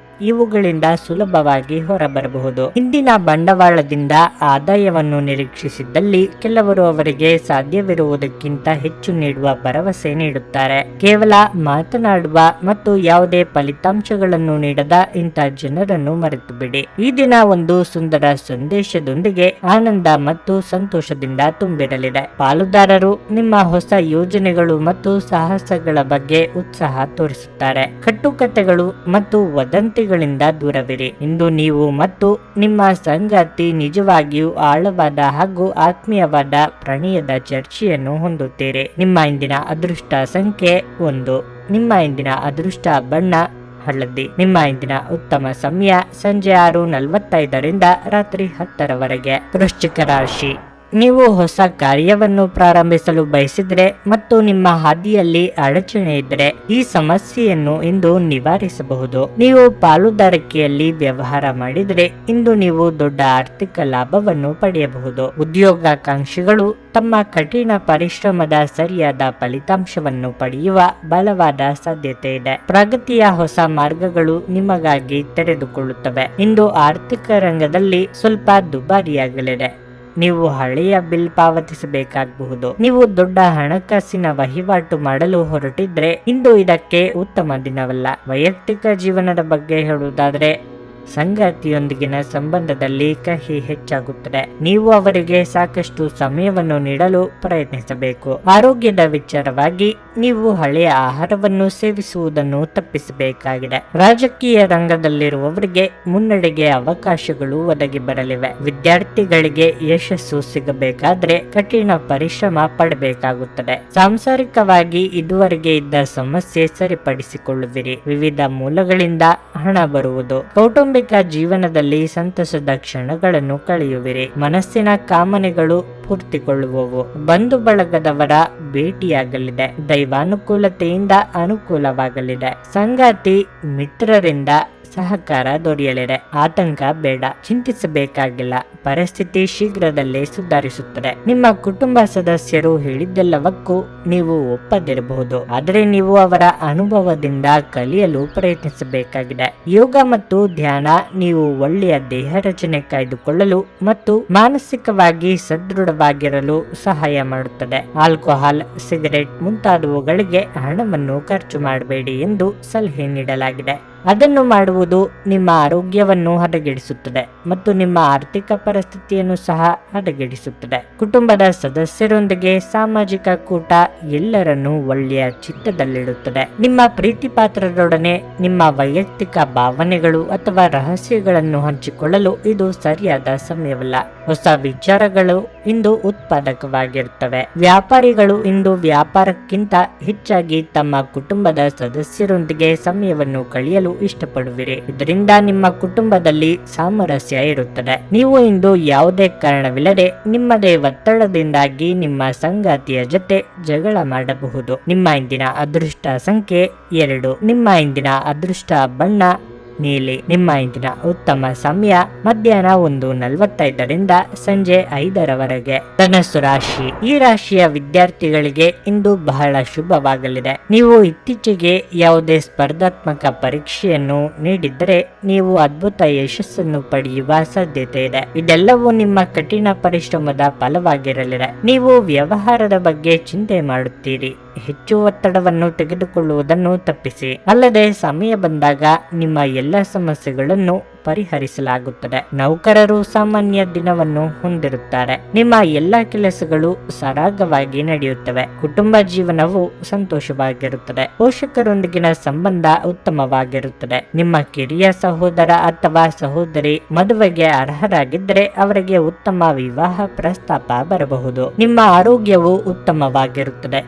ಇವುಗಳಿಂದ ಸುಲಭವಾಗಿ ಹೊರಬರಬಹುದು. ಇಂದಿನ ಬಂಡವಾಳದಿಂದ ಆದಾಯವನ್ನು ನಿರೀಕ್ಷಿಸಿದ್ದಲ್ಲಿ ಕೆಲವರು ಅವರಿಗೆ ಸಾಧ್ಯವಿರುವುದಕ್ಕಿಂತ ಹೆಚ್ಚು ನೀಡುವ ಭರವಸೆ ನೀಡುತ್ತಾರೆ. ಕೇವಲ ಮಾತನಾಡುವ ಮತ್ತು ಯಾವುದೇ ಫಲಿತಾಂಶಗಳನ್ನು ನೀಡದ ಇಂಥ ಜನರನ್ನು ಮರೆತು ಬಿಡಿ. ಈ ದಿನ ಒಂದು ಸುಂದರ ಸಂದೇಶದೊಂದಿಗೆ ಆನಂದ ಮತ್ತು ಸಂತೋಷದಿಂದ ತುಂಬಿರಲಿದೆ. ಪಾಲುದಾರರು ನಿಮ್ಮ ಹೊಸ ಯೋಜನೆಗಳು ಮತ್ತು ಸಾಹಸಗಳ ಬಗ್ಗೆ ಉತ್ಸಾಹ ತೋರಿಸುತ್ತಾರೆ. ಕಟ್ಟುಕತೆಗಳು ಮತ್ತು ವದಂತಿಗಳಿಂದ ದೂರವಿರಿ. ಇಂದು ನೀವು ಮತ್ತು ನಿಮ್ಮ ಸಂಗಾತಿ ನಿಜವಾಗಿಯೂ ಆಳವಾದ ಹಾಗೂ ಆತ್ಮೀಯವಾದ ಪ್ರಣಯದ ಚರ್ಚೆಯನ್ನು ಹೊಂದುತ್ತೀರಿ. ನಿಮ್ಮ ಇಂದಿನ ಅದೃಷ್ಟ ಸಂಖ್ಯೆ 1. ನಿಮ್ಮ ಇಂದಿನ ಅದೃಷ್ಟ ಬಣ್ಣ ಹಳದಿ. ನಿಮ್ಮ ಇಂದಿನ ಉತ್ತಮ ಸಮಯ ಸಂಜೆ 6:45 ರಿಂದ ರಾತ್ರಿ 10 ವರೆಗೆ. ವೃಶ್ಚಿಕ ರಾಶಿ. ನೀವು ಹೊಸ ಕಾರ್ಯವನ್ನು ಪ್ರಾರಂಭಿಸಲು ಬಯಸಿದ್ರೆ ಮತ್ತು ನಿಮ್ಮ ಹಾದಿಯಲ್ಲಿ ಅಡಚಣೆ ಇದ್ರೆ ಈ ಸಮಸ್ಯೆಯನ್ನು ಇಂದು ನಿವಾರಿಸಬಹುದು. ನೀವು ಪಾಲುದಾರಿಕೆಯಲ್ಲಿ ವ್ಯವಹಾರ ಮಾಡಿದ್ರೆ ಇಂದು ನೀವು ದೊಡ್ಡ ಆರ್ಥಿಕ ಲಾಭವನ್ನು ಪಡೆಯಬಹುದು. ಉದ್ಯೋಗಾಕಾಂಕ್ಷಿಗಳು ತಮ್ಮ ಕಠಿಣ ಪರಿಶ್ರಮದ ಸರಿಯಾದ ಫಲಿತಾಂಶವನ್ನು ಪಡೆಯುವ ಬಲವಾದ ಸಾಧ್ಯತೆ ಇದೆ. ಪ್ರಗತಿಯ ಹೊಸ ಮಾರ್ಗಗಳು ನಿಮಗಾಗಿ ತೆರೆದುಕೊಳ್ಳುತ್ತವೆ. ಇಂದು ಆರ್ಥಿಕ ರಂಗದಲ್ಲಿ ಸ್ವಲ್ಪ ದುಬಾರಿಯಾಗಲಿದೆ. ನೀವು ಹಳೆಯ ಬಿಲ್ ಪಾವತಿಸಬೇಕಾಗಬಹುದು. ನೀವು ದೊಡ್ಡ ಹಣಕಾಸಿನ ವಹಿವಾಟು ಮಾಡಲು ಹೊರಟಿದ್ರೆ ಇಂದು ಇದಕ್ಕೆ ಉತ್ತಮ ದಿನವಲ್ಲ. ವೈಯಕ್ತಿಕ ಜೀವನದ ಬಗ್ಗೆ ಹೇಳುವುದಾದ್ರೆ ಸಂಗಾತಿಯೊಂದಿಗಿನ ಸಂಬಂಧದಲ್ಲಿ ಕಹಿ ಹೆಚ್ಚಾಗುತ್ತದೆ. ನೀವು ಅವರಿಗೆ ಸಾಕಷ್ಟು ಸಮಯವನ್ನು ನೀಡಲು ಪ್ರಯತ್ನಿಸಬೇಕು. ಆರೋಗ್ಯದ ವಿಚಾರವಾಗಿ ನೀವು ಹಳೆಯ ಆಹಾರವನ್ನು ಸೇವಿಸುವುದನ್ನು ತಪ್ಪಿಸಬೇಕಾಗಿದೆ. ರಾಜಕೀಯ ರಂಗದಲ್ಲಿರುವವರಿಗೆ ಮುನ್ನಡೆಗೆ ಅವಕಾಶಗಳು ಒದಗಿ ಬರಲಿವೆ. ವಿದ್ಯಾರ್ಥಿಗಳಿಗೆ ಯಶಸ್ಸು ಸಿಗಬೇಕಾದ್ರೆ ಕಠಿಣ ಪರಿಶ್ರಮ ಪಡಬೇಕಾಗುತ್ತದೆ. ಸಾಂಸಾರಿಕವಾಗಿ ಇದುವರೆಗೆ ಇದ್ದ ಸಮಸ್ಯೆ ಸರಿಪಡಿಸಿಕೊಳ್ಳುವಿರಿ. ವಿವಿಧ ಮೂಲಗಳಿಂದ ಹಣ ಬರುವುದು. ಕೌಟುಂಬಿಕ ಜೀವನದಲ್ಲಿ ಸಂತಸದ ಕ್ಷಣಗಳನ್ನು ಕಳೆಯುವಿರಿ. ಮನಸ್ಸಿನ ಕಾಮನೆಗಳು ಪೂರ್ತಿಗೊಳ್ಳುವವು. ಬಂಧು ಬಳಗದವರ ಭೇಟಿಯಾಗಲಿದೆ. ದೈವಾನುಕೂಲತೆಯಿಂದ ಅನುಕೂಲವಾಗಲಿದೆ. ಸಂಗಾತಿ ಮಿತ್ರರಿಂದ ಸಹಕಾರ ದೊರೆಯಲಿದೆ. ಆತಂಕ ಬೇಡ, ಚಿಂತಿಸಬೇಕಾಗಿಲ್ಲ. ಪರಿಸ್ಥಿತಿ ಶೀಘ್ರದಲ್ಲೇ ಸುಧಾರಿಸುತ್ತದೆ. ನಿಮ್ಮ ಕುಟುಂಬ ಸದಸ್ಯರು ಹೇಳಿದ್ದೆಲ್ಲವಕ್ಕೂ ನೀವು ಒಪ್ಪದಿರಬಹುದು, ಆದರೆ ನೀವು ಅವರ ಅನುಭವದಿಂದ ಕಲಿಯಲು ಪ್ರಯತ್ನಿಸಬೇಕಾಗಿದೆ. ಯೋಗ ಮತ್ತು ಧ್ಯಾನ ನೀವು ಒಳ್ಳೆಯ ದೇಹ ರಚನೆ ಕಾಯ್ದುಕೊಳ್ಳಲು ಮತ್ತು ಮಾನಸಿಕವಾಗಿ ಸದೃಢವಾಗಿರಲು ಸಹಾಯ ಮಾಡುತ್ತದೆ. ಆಲ್ಕೋಹಾಲ್, ಸಿಗರೆಟ್ ಮುಂತಾದವುಗಳಿಗೆ ಹಣವನ್ನು ಖರ್ಚು ಮಾಡಬೇಡಿ ಎಂದು ಸಲಹೆ ನೀಡಲಾಗಿದೆ. ಅದನ್ನು ಮಾಡುವುದು ನಿಮ್ಮ ಆರೋಗ್ಯವನ್ನು ಹದಗೆಡಿಸುತ್ತದೆ ಮತ್ತು ನಿಮ್ಮ ಆರ್ಥಿಕ ಪರಿಸ್ಥಿತಿಯನ್ನು ಸಹ ಹದಗೆಡಿಸುತ್ತದೆ. ಕುಟುಂಬದ ಸದಸ್ಯರೊಂದಿಗೆ ಸಾಮಾಜಿಕ ಕೂಟ ಎಲ್ಲರನ್ನೂ ಒಳ್ಳೆಯ ಚಿತ್ತದಲ್ಲಿಡುತ್ತದೆ. ನಿಮ್ಮ ಪ್ರೀತಿ ಪಾತ್ರರೊಡನೆ ನಿಮ್ಮ ವೈಯಕ್ತಿಕ ಭಾವನೆಗಳು ಅಥವಾ ರಹಸ್ಯಗಳನ್ನು ಹಂಚಿಕೊಳ್ಳಲು ಇದು ಸರಿಯಾದ ಸಮಯವಲ್ಲ. ಹೊಸ ವಿಚಾರಗಳು ಇಂದು ಉತ್ಪಾದಕವಾಗಿರುತ್ತವೆ. ವ್ಯಾಪಾರಿಗಳು ಇಂದು ವ್ಯಾಪಾರಕ್ಕಿಂತ ಹೆಚ್ಚಾಗಿ ತಮ್ಮ ಕುಟುಂಬದ ಸದಸ್ಯರೊಂದಿಗೆ ಸಮಯವನ್ನು ಕಳೆಯಲು ಇಷ್ಟಪಡುವಿರಿ. ಇದರಿಂದ ನಿಮ್ಮ ಕುಟುಂಬದಲ್ಲಿ ಸಾಮರಸ್ಯ ಇರುತ್ತದೆ. ನೀವು ಇಂದು ಯಾವುದೇ ಕಾರಣವಿಲ್ಲದೆ ನಿಮ್ಮದೇ ಒತ್ತಡದಿಂದಾಗಿ ನಿಮ್ಮ ಸಂಗಾತಿಯ ಜೊತೆ ಜಗಳ ಮಾಡಬಹುದು. ನಿಮ್ಮ ಇಂದಿನ ಅದೃಷ್ಟ ಸಂಖ್ಯೆ 2. ನಿಮ್ಮ ಇಂದಿನ ಅದೃಷ್ಟ ಬಣ್ಣ ನೀಲಿ. ನಿಮ್ಮ ಇಂದಿನ ಉತ್ತಮ ಸಮಯ ಮಧ್ಯಾಹ್ನ 1:45 ಸಂಜೆ 5 ಧನಸ್ಸು ರಾಶಿ. ಈ ರಾಶಿಯ ವಿದ್ಯಾರ್ಥಿಗಳಿಗೆ ಇಂದು ಬಹಳ ಶುಭವಾಗಲಿದೆ. ನೀವು ಇತ್ತೀಚೆಗೆ ಯಾವುದೇ ಸ್ಪರ್ಧಾತ್ಮಕ ಪರೀಕ್ಷೆಯನ್ನು ನೀಡಿದ್ದರೆ ನೀವು ಅದ್ಭುತ ಯಶಸ್ಸನ್ನು ಪಡೆಯುವ ಸಾಧ್ಯತೆ ಇದೆ. ಇದೆಲ್ಲವೂ ನಿಮ್ಮ ಕಠಿಣ ಪರಿಶ್ರಮದ ಫಲವಾಗಿರಲಿದೆ. ನೀವು ವ್ಯವಹಾರದ ಬಗ್ಗೆ ಚಿಂತೆ ಮಾಡುತ್ತೀರಿ. ಹೆಚ್ಚು ಒತ್ತಡವನ್ನು ತೆಗೆದುಕೊಳ್ಳುವುದನ್ನು ತಪ್ಪಿಸಿ. ಅಲ್ಲದೆ ಸಮಯ ಬಂದಾಗ ನಿಮ್ಮ ಎಲ್ಲ ಸಮಸ್ಯೆಗಳನ್ನು ಪರಿಹರಿಸಲಾಗುತ್ತದೆ. ನೌಕರರು ಸಾಮಾನ್ಯ ದಿನವನ್ನು ಹೊಂದಿರುತ್ತಾರೆ. ನಿಮ್ಮ ಎಲ್ಲ ಕೆಲಸಗಳು ಸರಾಗವಾಗಿ ನಡೆಯುತ್ತವೆ. ಕುಟುಂಬ ಜೀವನವು ಸಂತೋಷವಾಗಿರುತ್ತದೆ. ಪೋಷಕರೊಂದಿಗಿನ ಸಂಬಂಧ ಉತ್ತಮವಾಗಿರುತ್ತದೆ. ನಿಮ್ಮ ಕಿರಿಯ ಸಹೋದರ ಅಥವಾ ಸಹೋದರಿ ಮದುವೆಗೆ ಅರ್ಹರಾಗಿದ್ದರೆ ಅವರಿಗೆ ಉತ್ತಮ ವಿವಾಹ ಪ್ರಸ್ತಾಪ ಬರಬಹುದು. ನಿಮ್ಮ ಆರೋಗ್ಯವು ಉತ್ತಮವಾಗಿರುತ್ತದೆ.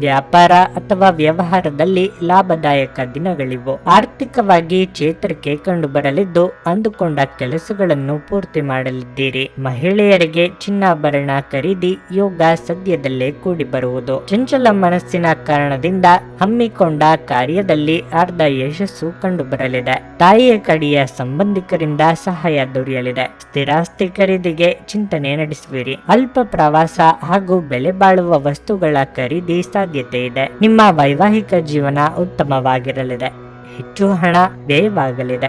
ವ್ಯಾಪಾರ ಅಥವಾ ವ್ಯವಹಾರದಲ್ಲಿ ಲಾಭದಾಯಕ ದಿನಗಳಿವು. ಆರ್ಥಿಕವಾಗಿ ಚೇತರಿಕೆ ಕಂಡುಬರಲಿದ್ದು ಅಂದುಕೊಂಡ ಕೆಲಸಗಳನ್ನು ಪೂರ್ತಿ ಮಾಡಲಿದ್ದೀರಿ. ಮಹಿಳೆಯರಿಗೆ ಚಿನ್ನಾಭರಣ ಖರೀದಿ ಯೋಗ ಸದ್ಯದಲ್ಲೇ ಕೂಡಿ ಬರುವುದು. ಚಂಚಲ ಮನಸ್ಸಿನ ಕಾರಣದಿಂದ ಹಮ್ಮಿಕೊಂಡ ಕಾರ್ಯದಲ್ಲಿ ಅರ್ಧ ಯಶಸ್ಸು ಕಂಡುಬರಲಿದೆ. ತಾಯಿಯ ಕಡೆಯ ಸಂಬಂಧಿಕರಿಂದ ಸಹಾಯ ದೊರೆಯಲಿದೆ. ಸ್ಥಿರಾಸ್ತಿ ಖರೀದಿಗೆ ಚಿಂತನೆ ನಡೆಸುವಿರಿ. ಅಲ್ಪ ಪ್ರವಾಸ ಹಾಗೂ ಬೆಲೆ ಬಾಳುವ ವಸ್ತುಗಳ ಖರೀದಿ ಸಾಧ್ಯತೆ ಇದೆ. ನಿಮ್ಮ ವೈವಾಹಿಕ ಜೀವನ ಉತ್ತಮವಾಗಿರಲಿದೆ. ಹೆಚ್ಚು ಹಣ ವ್ಯಯವಾಗಲಿದೆ.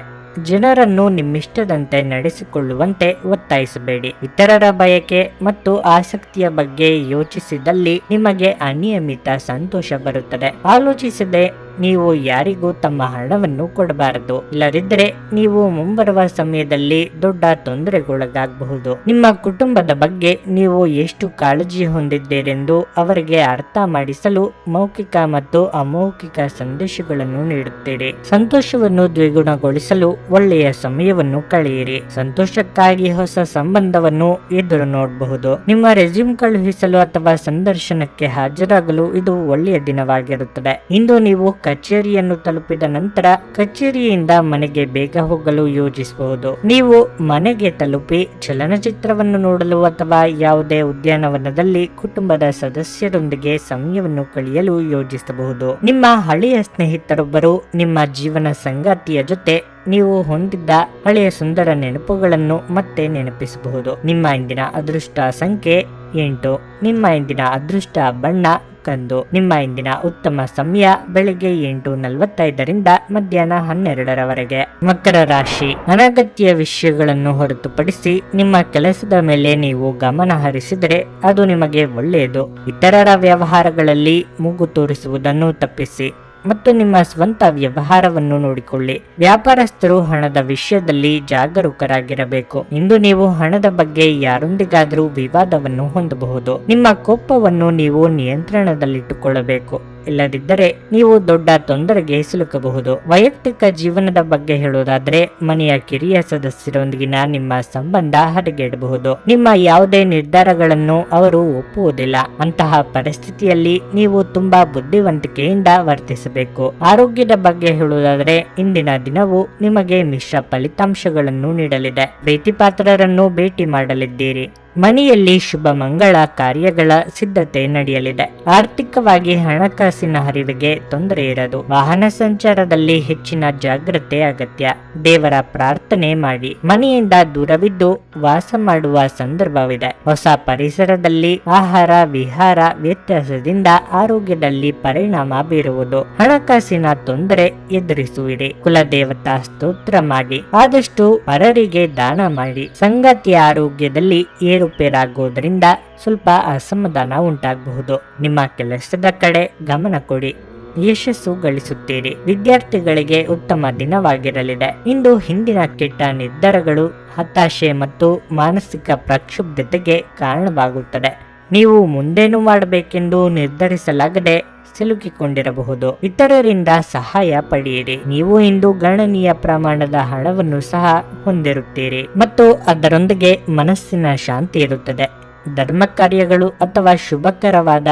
ಜನರನ್ನು ನಿಮ್ಮಿಷ್ಟದಂತೆ ನಡೆಸಿಕೊಳ್ಳುವಂತೆ ಒತ್ತಾಯಿಸಬೇಡಿ. ಇತರರ ಬಯಕೆ ಮತ್ತು ಆಸಕ್ತಿಯ ಬಗ್ಗೆ ಯೋಚಿಸಿದಲ್ಲಿ ನಿಮಗೆ ಅನಿಯಮಿತ ಸಂತೋಷ ಬರುತ್ತದೆ. ಆಲೋಚಿಸದೆ ನೀವು ಯಾರಿಗೂ ತಮ್ಮ ಹಣವನ್ನು ಕೊಡಬಾರದು. ಇಲ್ಲದಿದ್ದರೆ ನೀವು ಮುಂಬರುವ ಸಮಯದಲ್ಲಿ ದೊಡ್ಡ ತೊಂದರೆಗೊಳಗಾಗಬಹುದು. ನಿಮ್ಮ ಕುಟುಂಬದ ಬಗ್ಗೆ ನೀವು ಎಷ್ಟು ಕಾಳಜಿ ಹೊಂದಿದ್ದೀರೆಂದು ಅವರಿಗೆ ಅರ್ಥ ಮಾಡಿಸಲು ಮೌಖಿಕ ಮತ್ತು ಅಮೌಖಿಕ ಸಂದೇಶಗಳನ್ನು ನೀಡುತ್ತೀರಿ. ಸಂತೋಷವನ್ನು ದ್ವಿಗುಣಗೊಳಿಸಲು ಒಳ್ಳೆಯ ಸಮಯವನ್ನು ಕಳೆಯಿರಿ. ಸಂತೋಷಕ್ಕಾಗಿ ಹೊಸ ಸಂಬಂಧವನ್ನು ಎದುರು ನೋಡಬಹುದು. ನಿಮ್ಮ ರೆಸ್ಯೂಮ್ ಕಳುಹಿಸಲು ಅಥವಾ ಸಂದರ್ಶನಕ್ಕೆ ಹಾಜರಾಗಲು ಇದು ಒಳ್ಳೆಯ ದಿನವಾಗಿರುತ್ತದೆ. ಇಂದು ನೀವು ಕಚೇರಿಯನ್ನು ತಲುಪಿದ ನಂತರ ಕಚೇರಿಯಿಂದ ಮನೆಗೆ ಬೇಗ ಹೋಗಲು ಯೋಜಿಸಬಹುದು. ನೀವು ಮನೆಗೆ ತಲುಪಿ ಚಲನಚಿತ್ರವನ್ನು ನೋಡಲು ಅಥವಾ ಯಾವುದೇ ಉದ್ಯಾನವನದಲ್ಲಿ ಕುಟುಂಬದ ಸದಸ್ಯರೊಂದಿಗೆ ಸಮಯವನ್ನು ಕಳೆಯಲು ಯೋಜಿಸಬಹುದು. ನಿಮ್ಮ ಹಳೆಯ ಸ್ನೇಹಿತರೊಬ್ಬರು ನಿಮ್ಮ ಜೀವನ ಸಂಗಾತಿಯ ಜೊತೆ ನೀವು ಹೊಂದಿದ್ದ ಹಳೆಯ ಸುಂದರ ನೆನಪುಗಳನ್ನು ಮತ್ತೆ ನೆನಪಿಸಬಹುದು. ನಿಮ್ಮ ಇಂದಿನ ಅದೃಷ್ಟ ಸಂಖ್ಯೆ 8. ನಿಮ್ಮ ಇಂದಿನ ಅದೃಷ್ಟ ಬಣ್ಣ ಕಂದು. ನಿಮ್ಮ ಇಂದಿನ ಉತ್ತಮ ಸಮಯ ಬೆಳಿಗ್ಗೆ 8:45ರಿಂದ ಮಧ್ಯಾಹ್ನ 12ರವರೆಗೆ. ಮಕರ ರಾಶಿ. ಅನಗತ್ಯ ವಿಷಯಗಳನ್ನು ಹೊರತುಪಡಿಸಿ ನಿಮ್ಮ ಕೆಲಸದ ಮೇಲೆ ನೀವು ಗಮನ ಹರಿಸಿದರೆ ಅದು ನಿಮಗೆ ಒಳ್ಳೆಯದು. ಇತರರ ವ್ಯವಹಾರಗಳಲ್ಲಿ ಮೂಗು ತೋರಿಸುವುದನ್ನು ತಪ್ಪಿಸಿ ಮತ್ತು ನಿಮ್ಮ ಸ್ವಂತ ವ್ಯವಹಾರವನ್ನು ನೋಡಿಕೊಳ್ಳಿ. ವ್ಯಾಪಾರಸ್ಥರು ಹಣದ ವಿಷಯದಲ್ಲಿ ಜಾಗರೂಕರಾಗಿರಬೇಕು. ಇಂದು ನೀವು ಹಣದ ಬಗ್ಗೆ ಯಾರೊಂದಿಗಾದರೂ ವಿವಾದವನ್ನು ಹೊಂದಬಹುದು. ನಿಮ್ಮ ಕೋಪವನ್ನು ನೀವು ನಿಯಂತ್ರಣದಲ್ಲಿಟ್ಟುಕೊಳ್ಳಬೇಕು, ಇಲ್ಲದಿದ್ದರೆ ನೀವು ದೊಡ್ಡ ತೊಂದರೆಗೆ ಸಿಲುಕಬಹುದು. ವೈಯಕ್ತಿಕ ಜೀವನದ ಬಗ್ಗೆ ಹೇಳುವುದಾದರೆ ಮನೆಯ ಕಿರಿಯ ಸದಸ್ಯರೊಂದಿಗಿನ ನಿಮ್ಮ ಸಂಬಂಧ ಹದಗೆಡಬಹುದು. ನಿಮ್ಮ ಯಾವುದೇ ನಿರ್ಧಾರಗಳನ್ನು ಅವರು ಒಪ್ಪುವುದಿಲ್ಲ. ಅಂತಹ ಪರಿಸ್ಥಿತಿಯಲ್ಲಿ ನೀವು ತುಂಬಾ ಬುದ್ಧಿವಂತಿಕೆಯಿಂದ ವರ್ತಿಸಬೇಕು. ಆರೋಗ್ಯದ ಬಗ್ಗೆ ಹೇಳುವುದಾದರೆ ಇಂದಿನ ದಿನವು ನಿಮಗೆ ಮಿಶ್ರ ಫಲಿತಾಂಶಗಳನ್ನು ನೀಡಲಿದೆ. ಪ್ರೀತಿಪಾತ್ರರನ್ನು ಭೇಟಿ ಮಾಡಲಿದ್ದೀರಿ. ಮನೆಯಲ್ಲಿ ಶುಭ ಮಂಗಳ ಕಾರ್ಯಗಳ ಸಿದ್ಧತೆ ನಡೆಯಲಿದೆ. ಆರ್ಥಿಕವಾಗಿ ಹಣಕಾಸಿನ ಹರಿವಿಗೆ ತೊಂದರೆ ಇರದು. ವಾಹನ ಸಂಚಾರದಲ್ಲಿ ಹೆಚ್ಚಿನ ಜಾಗ್ರತೆ ಅಗತ್ಯ. ದೇವರ ಪ್ರಾರ್ಥನೆ ಮಾಡಿ. ಮನೆಯಿಂದ ದೂರವಿದ್ದು ವಾಸ ಮಾಡುವ ಸಂದರ್ಭವಿದೆ. ಹೊಸ ಪರಿಸರದಲ್ಲಿ ಆಹಾರ ವಿಹಾರ ವ್ಯತ್ಯಾಸದಿಂದ ಆರೋಗ್ಯದಲ್ಲಿ ಪರಿಣಾಮ ಬೀರುವುದು. ಹಣಕಾಸಿನ ತೊಂದರೆ ಎದುರಿಸುವಿರಿ. ಕುಲದೇವತಾ ಸ್ತೋತ್ರ ಮಾಡಿ. ಆದಷ್ಟು ಪರರಿಗೆ ದಾನ ಮಾಡಿ. ಸಂಗಾತಿಯ ಆರೋಗ್ಯದಲ್ಲಿ ಏರುಪೇರಾಗುವುದರಿಂದ ಸ್ವಲ್ಪ ಅಸಮಾಧಾನ ಉಂಟಾಗಬಹುದು. ನಿಮ್ಮ ಕೆಲಸದ ಕಡೆ ಗಮನ ಕೊಡಿ, ಯಶಸ್ಸು ಗಳಿಸುತ್ತೀರಿ. ವಿದ್ಯಾರ್ಥಿಗಳಿಗೆ ಉತ್ತಮ ದಿನವಾಗಿರಲಿದೆ. ಇಂದು ಹಿಂದಿನ ಕೆಟ್ಟ ನಿರ್ಧಾರಗಳು ಹತಾಶೆ ಮತ್ತು ಮಾನಸಿಕ ಪ್ರಕ್ಷುಬ್ಧತೆಗೆ ಕಾರಣವಾಗುತ್ತದೆ. ನೀವು ಮುಂದೇನು ಮಾಡಬೇಕೆಂದು ನಿರ್ಧರಿಸಲಾಗದೆ ಸಿಲುಕಿಕೊಂಡಿರಬಹುದು. ಇತರರಿಂದ ಸಹಾಯ ಪಡೆಯಿರಿ. ನೀವು ಇಂದು ಗಣನೀಯ ಪ್ರಮಾಣದ ಹಣವನ್ನು ಸಹ ಹೊಂದಿರುತ್ತೀರಿ ಮತ್ತು ಅದರೊಂದಿಗೆ ಮನಸ್ಸಿನ ಶಾಂತಿ ಇರುತ್ತದೆ. ಧರ್ಮ ಕಾರ್ಯಗಳು ಅಥವಾ ಶುಭಕರವಾದ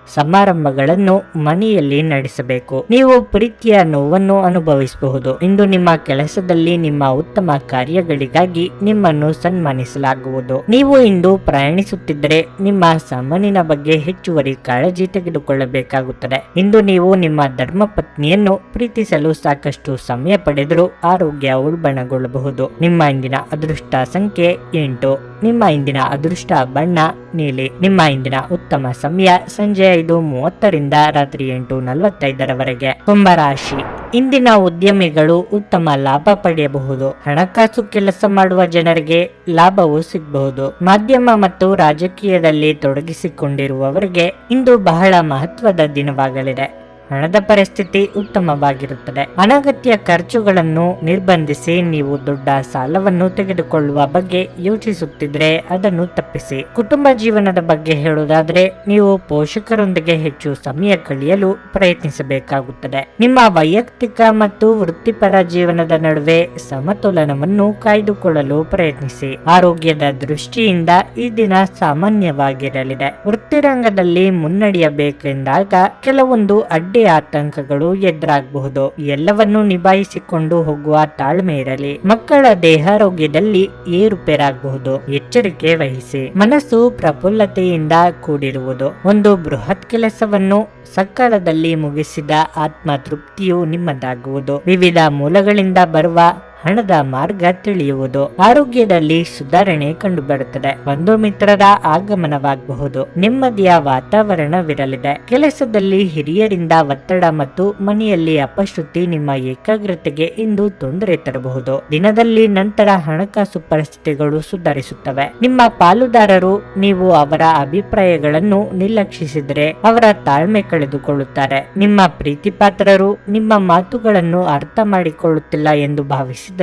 ಸಮಾರಂಭಗಳನ್ನು ಮನೆಯಲ್ಲಿ ನಡೆಸಬೇಕು. ನೀವು ಪ್ರೀತಿಯ ನೋವನ್ನು ಅನುಭವಿಸಬಹುದು. ಇಂದು ನಿಮ್ಮ ಕೆಲಸದಲ್ಲಿ ನಿಮ್ಮ ಉತ್ತಮ ಕಾರ್ಯಗಳಿಗಾಗಿ ನಿಮ್ಮನ್ನು ಸನ್ಮಾನಿಸಲಾಗುವುದು. ನೀವು ಇಂದು ಪ್ರಯಾಣಿಸುತ್ತಿದ್ದರೆ ನಿಮ್ಮ ಸಾಮಾನಿನ ಬಗ್ಗೆ ಹೆಚ್ಚುವರಿ ಕಾಳಜಿ ತೆಗೆದುಕೊಳ್ಳಬೇಕಾಗುತ್ತದೆ. ಇಂದು ನೀವು ನಿಮ್ಮ ಧರ್ಮಪತ್ನಿಯನ್ನು ಪ್ರೀತಿಸಲು ಸಾಕಷ್ಟು ಸಮಯ ಪಡೆದರೂ ಆರೋಗ್ಯ ಉಲ್ಬಣಗೊಳ್ಳಬಹುದು. ನಿಮ್ಮ ಇಂದಿನ ಅದೃಷ್ಟ ಸಂಖ್ಯೆ 8. ನಿಮ್ಮ ಇಂದಿನ ಅದೃಷ್ಟ ಬಣ್ಣ ನೀಲಿ. ನಿಮ್ಮ ಇಂದಿನ ಉತ್ತಮ ಸಮಯ ಸಂಜೆ 5:30ರಿಂದ ರಾತ್ರಿ 8:45ರವರೆಗೆ. ಕುಂಭರಾಶಿ. ಇಂದಿನ ಉದ್ಯಮಿಗಳು ಉತ್ತಮ ಲಾಭ ಪಡೆಯಬಹುದು. ಹಣಕಾಸು ಕೆಲಸ ಮಾಡುವ ಜನರಿಗೆ ಲಾಭವು ಸಿಗಬಹುದು. ಮಾಧ್ಯಮ ಮತ್ತು ರಾಜಕೀಯದಲ್ಲಿ ತೊಡಗಿಸಿಕೊಂಡಿರುವವರಿಗೆ ಇಂದು ಬಹಳ ಮಹತ್ವದ ದಿನವಾಗಲಿದೆ. ಹಣದ ಪರಿಸ್ಥಿತಿ ಉತ್ತಮವಾಗಿರುತ್ತದೆ. ಅನಗತ್ಯ ಖರ್ಚುಗಳನ್ನು ನಿರ್ಬಂಧಿಸಿ. ನೀವು ದೊಡ್ಡ ಸಾಲವನ್ನು ತೆಗೆದುಕೊಳ್ಳುವ ಬಗ್ಗೆ ಯೋಚಿಸುತ್ತಿದ್ರೆ ಅದನ್ನು ತಪ್ಪಿಸಿ. ಕುಟುಂಬ ಜೀವನದ ಬಗ್ಗೆ ಹೇಳುವುದಾದ್ರೆ ನೀವು ಪೋಷಕರೊಂದಿಗೆ ಹೆಚ್ಚು ಸಮಯ ಕಳೆಯಲು ಪ್ರಯತ್ನಿಸಬೇಕಾಗುತ್ತದೆ. ನಿಮ್ಮ ವೈಯಕ್ತಿಕ ಮತ್ತು ವೃತ್ತಿಪರ ಜೀವನದ ನಡುವೆ ಸಮತೋಲನವನ್ನು ಕಾಯ್ದುಕೊಳ್ಳಲು ಪ್ರಯತ್ನಿಸಿ. ಆರೋಗ್ಯದ ದೃಷ್ಟಿಯಿಂದ ಈ ದಿನ ಸಾಮಾನ್ಯವಾಗಿರಲಿದೆ. ವೃತ್ತಿರಂಗದಲ್ಲಿ ಮುನ್ನಡೆಯಬೇಕೆಂದಾಗ ಕೆಲವೊಂದು ಅಡ್ಡಿ ಆತಂಕಗಳು ಎದುರಾಗಬಹುದು. ಎಲ್ಲವನ್ನು ನಿಭಾಯಿಸಿಕೊಂಡು ಹೋಗುವ ತಾಳ್ಮೆ ಇರಲಿ. ಮಕ್ಕಳ ದೇಹಾರೋಗ್ಯದಲ್ಲಿ ಏರುಪೇರಾಗಬಹುದು. ಎಚ್ಚರಿಕೆ ವಹಿಸಿ. ಮನಸ್ಸು ಪ್ರಫುಲ್ಲತೆಯಿಂದ ಕೂಡಿರುವುದು. ಒಂದು ಬೃಹತ್ ಕೆಲಸವನ್ನು ಸಕಾಲದಲ್ಲಿ ಮುಗಿಸಿದ ಆತ್ಮ ತೃಪ್ತಿಯು ನಿಮ್ಮದಾಗುವುದು. ವಿವಿಧ ಮೂಲಗಳಿಂದ ಬರುವ ಹಣದ ಮಾರ್ಗ ತಿಳಿಯುವುದು. ಆರೋಗ್ಯದಲ್ಲಿ ಸುಧಾರಣೆ ಕಂಡುಬರುತ್ತದೆ. ಬಂಧು ಮಿತ್ರರ ಆಗಮನವಾಗಬಹುದು. ನೆಮ್ಮದಿಯ ವಾತಾವರಣವಿರಲಿದೆ. ಕೆಲಸದಲ್ಲಿ ಹಿರಿಯರಿಂದ ಒತ್ತಡ ಮತ್ತು ಮನೆಯಲ್ಲಿ ಅಪಶ್ರುತಿ ನಿಮ್ಮ ಏಕಾಗ್ರತೆಗೆ ಇಂದು ತೊಂದರೆ ತರಬಹುದು. ದಿನದಲ್ಲಿ ನಂತರ ಹಣಕಾಸು ಪರಿಸ್ಥಿತಿಗಳು ಸುಧಾರಿಸುತ್ತವೆ. ನಿಮ್ಮ ಪಾಲುದಾರರು ನೀವು ಅವರ ಅಭಿಪ್ರಾಯಗಳನ್ನು ನಿರ್ಲಕ್ಷಿಸಿದರೆ ಅವರ ತಾಳ್ಮೆ ಕಳೆದುಕೊಳ್ಳುತ್ತಾರೆ. ನಿಮ್ಮ ಪ್ರೀತಿಪಾತ್ರರು ನಿಮ್ಮ ಮಾತುಗಳನ್ನು ಅರ್ಥ ಮಾಡಿಕೊಳ್ಳುತ್ತಿಲ್ಲ ಎಂದು ಭಾವಿಸಿದರೆ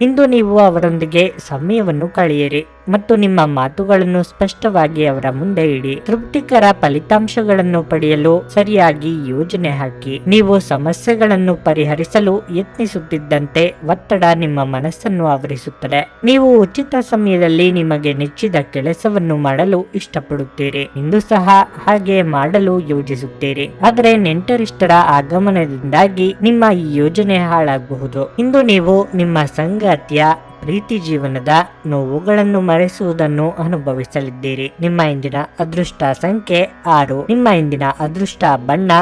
ಇಂದು ನೀವು ಅವರೊಂದಿಗೆ ಸಮಯವನ್ನು ಕಳೆಯಿರಿ. ಮತ್ತು ನಿಮ್ಮ ಮಾತುಗಳನ್ನು ಸ್ಪಷ್ಟವಾಗಿ ಅವರ ಮುಂದೆ ಇಡಿ. ತೃಪ್ತಿಕರ ಫಲಿತಾಂಶಗಳನ್ನು ಪಡೆಯಲು ಸರಿಯಾಗಿ ಯೋಜನೆ ಹಾಕಿ. ನೀವು ಸಮಸ್ಯೆಗಳನ್ನು ಪರಿಹರಿಸಲು ಯತ್ನಿಸುತ್ತಿದ್ದಂತೆ ಒತ್ತಡ ನಿಮ್ಮ ಮನಸ್ಸನ್ನು ಆವರಿಸುತ್ತದೆ. ನೀವು ಉಚಿತ ಸಮಯದಲ್ಲಿ ನಿಮಗೆ ನೆಚ್ಚಿದ ಕೆಲಸವನ್ನು ಮಾಡಲು ಇಷ್ಟಪಡುತ್ತೀರಿ. ಇಂದು ಸಹ ಹಾಗೆ ಮಾಡಲು ಯೋಜಿಸುತ್ತೀರಿ. ಆದರೆ ನೆಂಟರಿಷ್ಟರ ಆಗಮನದಿಂದಾಗಿ ನಿಮ್ಮ ಈ ಯೋಜನೆ ಹಾಳಾಗಬಹುದು. ಇಂದು ನೀವು ನಿಮ್ಮ ಸಂಗಾತಿಯ ಪ್ರೀತಿ ಜೀವನದ ನೋವುಗಳನ್ನು ಮರೆಸುವುದನ್ನು ಅನುಭವಿಸಲಿದ್ದೀರಿ. ನಿಮ್ಮ ಇಂದಿನ ಅದೃಷ್ಟ ಸಂಖ್ಯೆ 6. ನಿಮ್ಮ ಇಂದಿನ ಅದೃಷ್ಟ ಬಣ್ಣ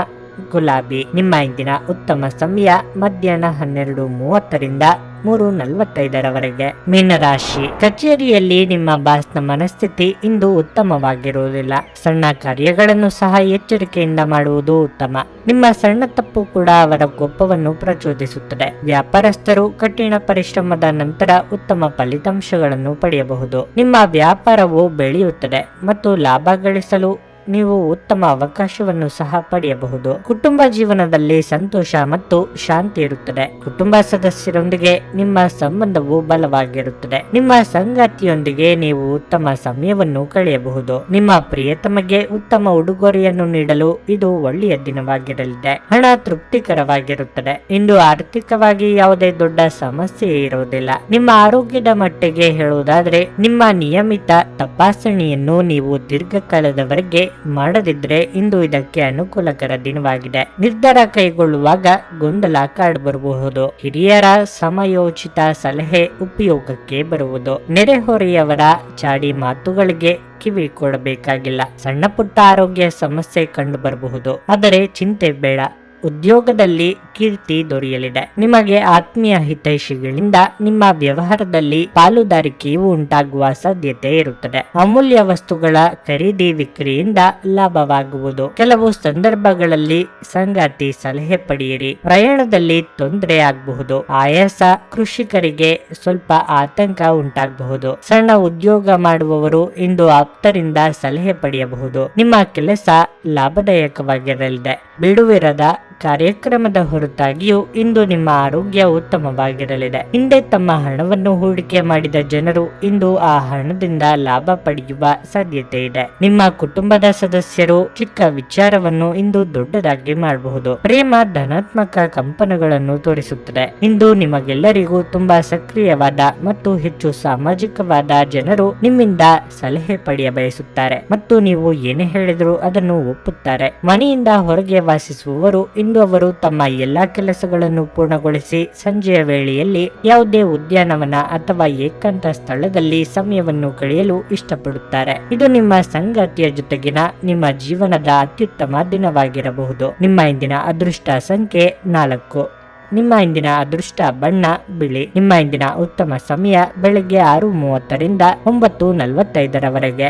ಗುಲಾಬಿ. ನಿಮ್ಮ ಇಂದಿನ ಉತ್ತಮ ಸಮಯ ಮಧ್ಯಾಹ್ನ 12:30ರಿಂದ 3:45ರವರೆಗೆ. ಮೀನರಾಶಿ. ಕಚೇರಿಯಲ್ಲಿ ನಿಮ್ಮ ಬಾಸ್ನ ಮನಸ್ಥಿತಿ ಇಂದು ಉತ್ತಮವಾಗಿರುವುದಿಲ್ಲ. ಸಣ್ಣ ಕಾರ್ಯಗಳನ್ನು ಸಹ ಎಚ್ಚರಿಕೆಯಿಂದ ಮಾಡುವುದು ಉತ್ತಮ. ನಿಮ್ಮ ಸಣ್ಣ ತಪ್ಪು ಕೂಡ ಅವರ ಕೋಪವನ್ನು ಪ್ರಚೋದಿಸುತ್ತದೆ. ವ್ಯಾಪಾರಸ್ಥರು ಕಠಿಣ ಪರಿಶ್ರಮದ ನಂತರ ಉತ್ತಮ ಫಲಿತಾಂಶಗಳನ್ನು ಪಡೆಯಬಹುದು. ನಿಮ್ಮ ವ್ಯಾಪಾರವು ಬೆಳೆಯುತ್ತದೆ ಮತ್ತು ಲಾಭ ಗಳಿಸಲು ನೀವು ಉತ್ತಮ ಅವಕಾಶವನ್ನು ಸಹ ಪಡೆಯಬಹುದು. ಕುಟುಂಬ ಜೀವನದಲ್ಲಿ ಸಂತೋಷ ಮತ್ತು ಶಾಂತಿ ಇರುತ್ತದೆ. ಕುಟುಂಬ ಸದಸ್ಯರೊಂದಿಗೆ ನಿಮ್ಮ ಸಂಬಂಧವು ಬಲವಾಗಿರುತ್ತದೆ. ನಿಮ್ಮ ಸಂಗಾತಿಯೊಂದಿಗೆ ನೀವು ಉತ್ತಮ ಸಮಯವನ್ನು ಕಳೆಯಬಹುದು. ನಿಮ್ಮ ಪ್ರಿಯತಮಗೆ ಉತ್ತಮ ಉಡುಗೊರೆಯನ್ನು ನೀಡಲು ಇದು ಒಳ್ಳೆಯ ದಿನವಾಗಿರಲಿದೆ. ಹಣ ತೃಪ್ತಿಕರವಾಗಿರುತ್ತದೆ. ಇಂದು ಆರ್ಥಿಕವಾಗಿ ಯಾವುದೇ ದೊಡ್ಡ ಸಮಸ್ಯೆ ಇರುವುದಿಲ್ಲ. ನಿಮ್ಮ ಆರೋಗ್ಯದ ಮಟ್ಟಿಗೆ ಹೇಳುವುದಾದರೆ ನಿಮ್ಮ ನಿಯಮಿತ ತಪಾಸಣೆಯನ್ನು ನೀವು ದೀರ್ಘಕಾಲದವರೆಗೆ ಮಾಡದಿದ್ರೆ ಇಂದು ಇದಕ್ಕೆ ಅನುಕೂಲಕರ ದಿನವಾಗಿದೆ. ನಿರ್ಧಾರ ಕೈಗೊಳ್ಳುವಾಗ ಗೊಂದಲ ಕಾಡಬರಬಹುದು. ಹಿರಿಯರ ಸಮಯೋಚಿತ ಸಲಹೆ ಉಪಯೋಗಕ್ಕೆ ಬರುವುದು. ನೆರೆಹೊರೆಯವರ ಚಾಡಿ ಮಾತುಗಳಿಗೆ ಕಿವಿ ಕೊಡಬೇಕಾಗಿಲ್ಲ. ಸಣ್ಣ ಪುಟ್ಟ ಆರೋಗ್ಯ ಸಮಸ್ಯೆ ಕಂಡು ಬರಬಹುದು, ಆದರೆ ಚಿಂತೆ ಬೇಡ. ಉದ್ಯೋಗದಲ್ಲಿ ಕೀರ್ತಿ ದೊರೆಯಲಿದೆ. ನಿಮಗೆ ಆತ್ಮೀಯ ಹಿತೈಷಿಗಳಿಂದ ನಿಮ್ಮ ವ್ಯವಹಾರದಲ್ಲಿ ಪಾಲುದಾರಿಕೆಯು ಉಂಟಾಗುವ ಸಾಧ್ಯತೆ ಇರುತ್ತದೆ. ಅಮೂಲ್ಯ ವಸ್ತುಗಳ ಖರೀದಿ ವಿಕ್ರಿಯಿಂದ ಲಾಭವಾಗುವುದು. ಕೆಲವು ಸಂದರ್ಭಗಳಲ್ಲಿ ಸಂಗಾತಿ ಸಲಹೆ ಪಡೆಯಿರಿ. ಪ್ರಯಾಣದಲ್ಲಿ ತೊಂದರೆ ಆಗಬಹುದು. ಆಯಾಸ. ಕೃಷಿಕರಿಗೆ ಸ್ವಲ್ಪ ಆತಂಕ ಉಂಟಾಗಬಹುದು. ಸಣ್ಣ ಉದ್ಯೋಗ ಮಾಡುವವರು ಇಂದು ಆಪ್ತರಿಂದ ಸಲಹೆ ಪಡೆಯಬಹುದು. ನಿಮ್ಮ ಕೆಲಸ ಲಾಭದಾಯಕವಾಗಿರಲಿದೆ. ಬಿಡುವಿರದ ಕಾರ್ಯಕ್ರಮದ ಹೊರತಾಗಿಯೂ ಇಂದು ನಿಮ್ಮ ಆರೋಗ್ಯ ಉತ್ತಮವಾಗಿರಲಿದೆ. ಹಿಂದೆ ತಮ್ಮ ಹಣವನ್ನು ಹೂಡಿಕೆ ಮಾಡಿದ ಜನರು ಇಂದು ಆ ಹಣದಿಂದ ಲಾಭ ಪಡೆಯುವ ಸಾಧ್ಯತೆ ಇದೆ. ನಿಮ್ಮ ಕುಟುಂಬದ ಸದಸ್ಯರು ಚಿಕ್ಕ ವಿಚಾರವನ್ನು ಇಂದು ದೊಡ್ಡದಾಗಿ ಮಾಡಬಹುದು. ಪ್ರೇಮ ಧನಾತ್ಮಕ ಕಂಪನಗಳನ್ನು ತೋರಿಸುತ್ತದೆ. ಇಂದು ನಿಮಗೆಲ್ಲರಿಗೂ ತುಂಬಾ ಸಕ್ರಿಯವಾದ ಮತ್ತು ಹೆಚ್ಚು ಸಾಮಾಜಿಕವಾದ ಜನರು ನಿಮ್ಮಿಂದ ಸಲಹೆ ಪಡೆಯ ಬಯಸುತ್ತಾರೆ ಮತ್ತು ನೀವು ಏನೇ ಹೇಳಿದರೂ ಅದನ್ನು ಒಪ್ಪುತ್ತಾರೆ. ಮನೆಯಿಂದ ಹೊರಗೆ ವಾಸಿಸುವವರು ಇಂದು ಅವರು ತಮ್ಮ ಎಲ್ಲಾ ಕೆಲಸಗಳನ್ನು ಪೂರ್ಣಗೊಳಿಸಿ ಸಂಜೆಯ ವೇಳೆಯಲ್ಲಿ ಯಾವುದೇ ಉದ್ಯಾನವನ ಅಥವಾ ಏಕಾಂತ ಸ್ಥಳದಲ್ಲಿ ಸಮಯವನ್ನು ಕಳೆಯಲು ಇಷ್ಟಪಡುತ್ತಾರೆ. ಇದು ನಿಮ್ಮ ಸಂಗಾತಿಯ ಜೊತೆಗಿನ ನಿಮ್ಮ ಜೀವನದ ಅತ್ಯುತ್ತಮ ದಿನವಾಗಿರಬಹುದು. ನಿಮ್ಮ ಇಂದಿನ ಅದೃಷ್ಟ ಸಂಖ್ಯೆ 4. ನಿಮ್ಮ ಇಂದಿನ ಅದೃಷ್ಟ ಬಣ್ಣ ಬಿಳಿ. ನಿಮ್ಮ ಇಂದಿನ ಉತ್ತಮ ಸಮಯ ಬೆಳಗ್ಗೆ 6:30ರಿಂದ 9:45ರವರೆಗೆ.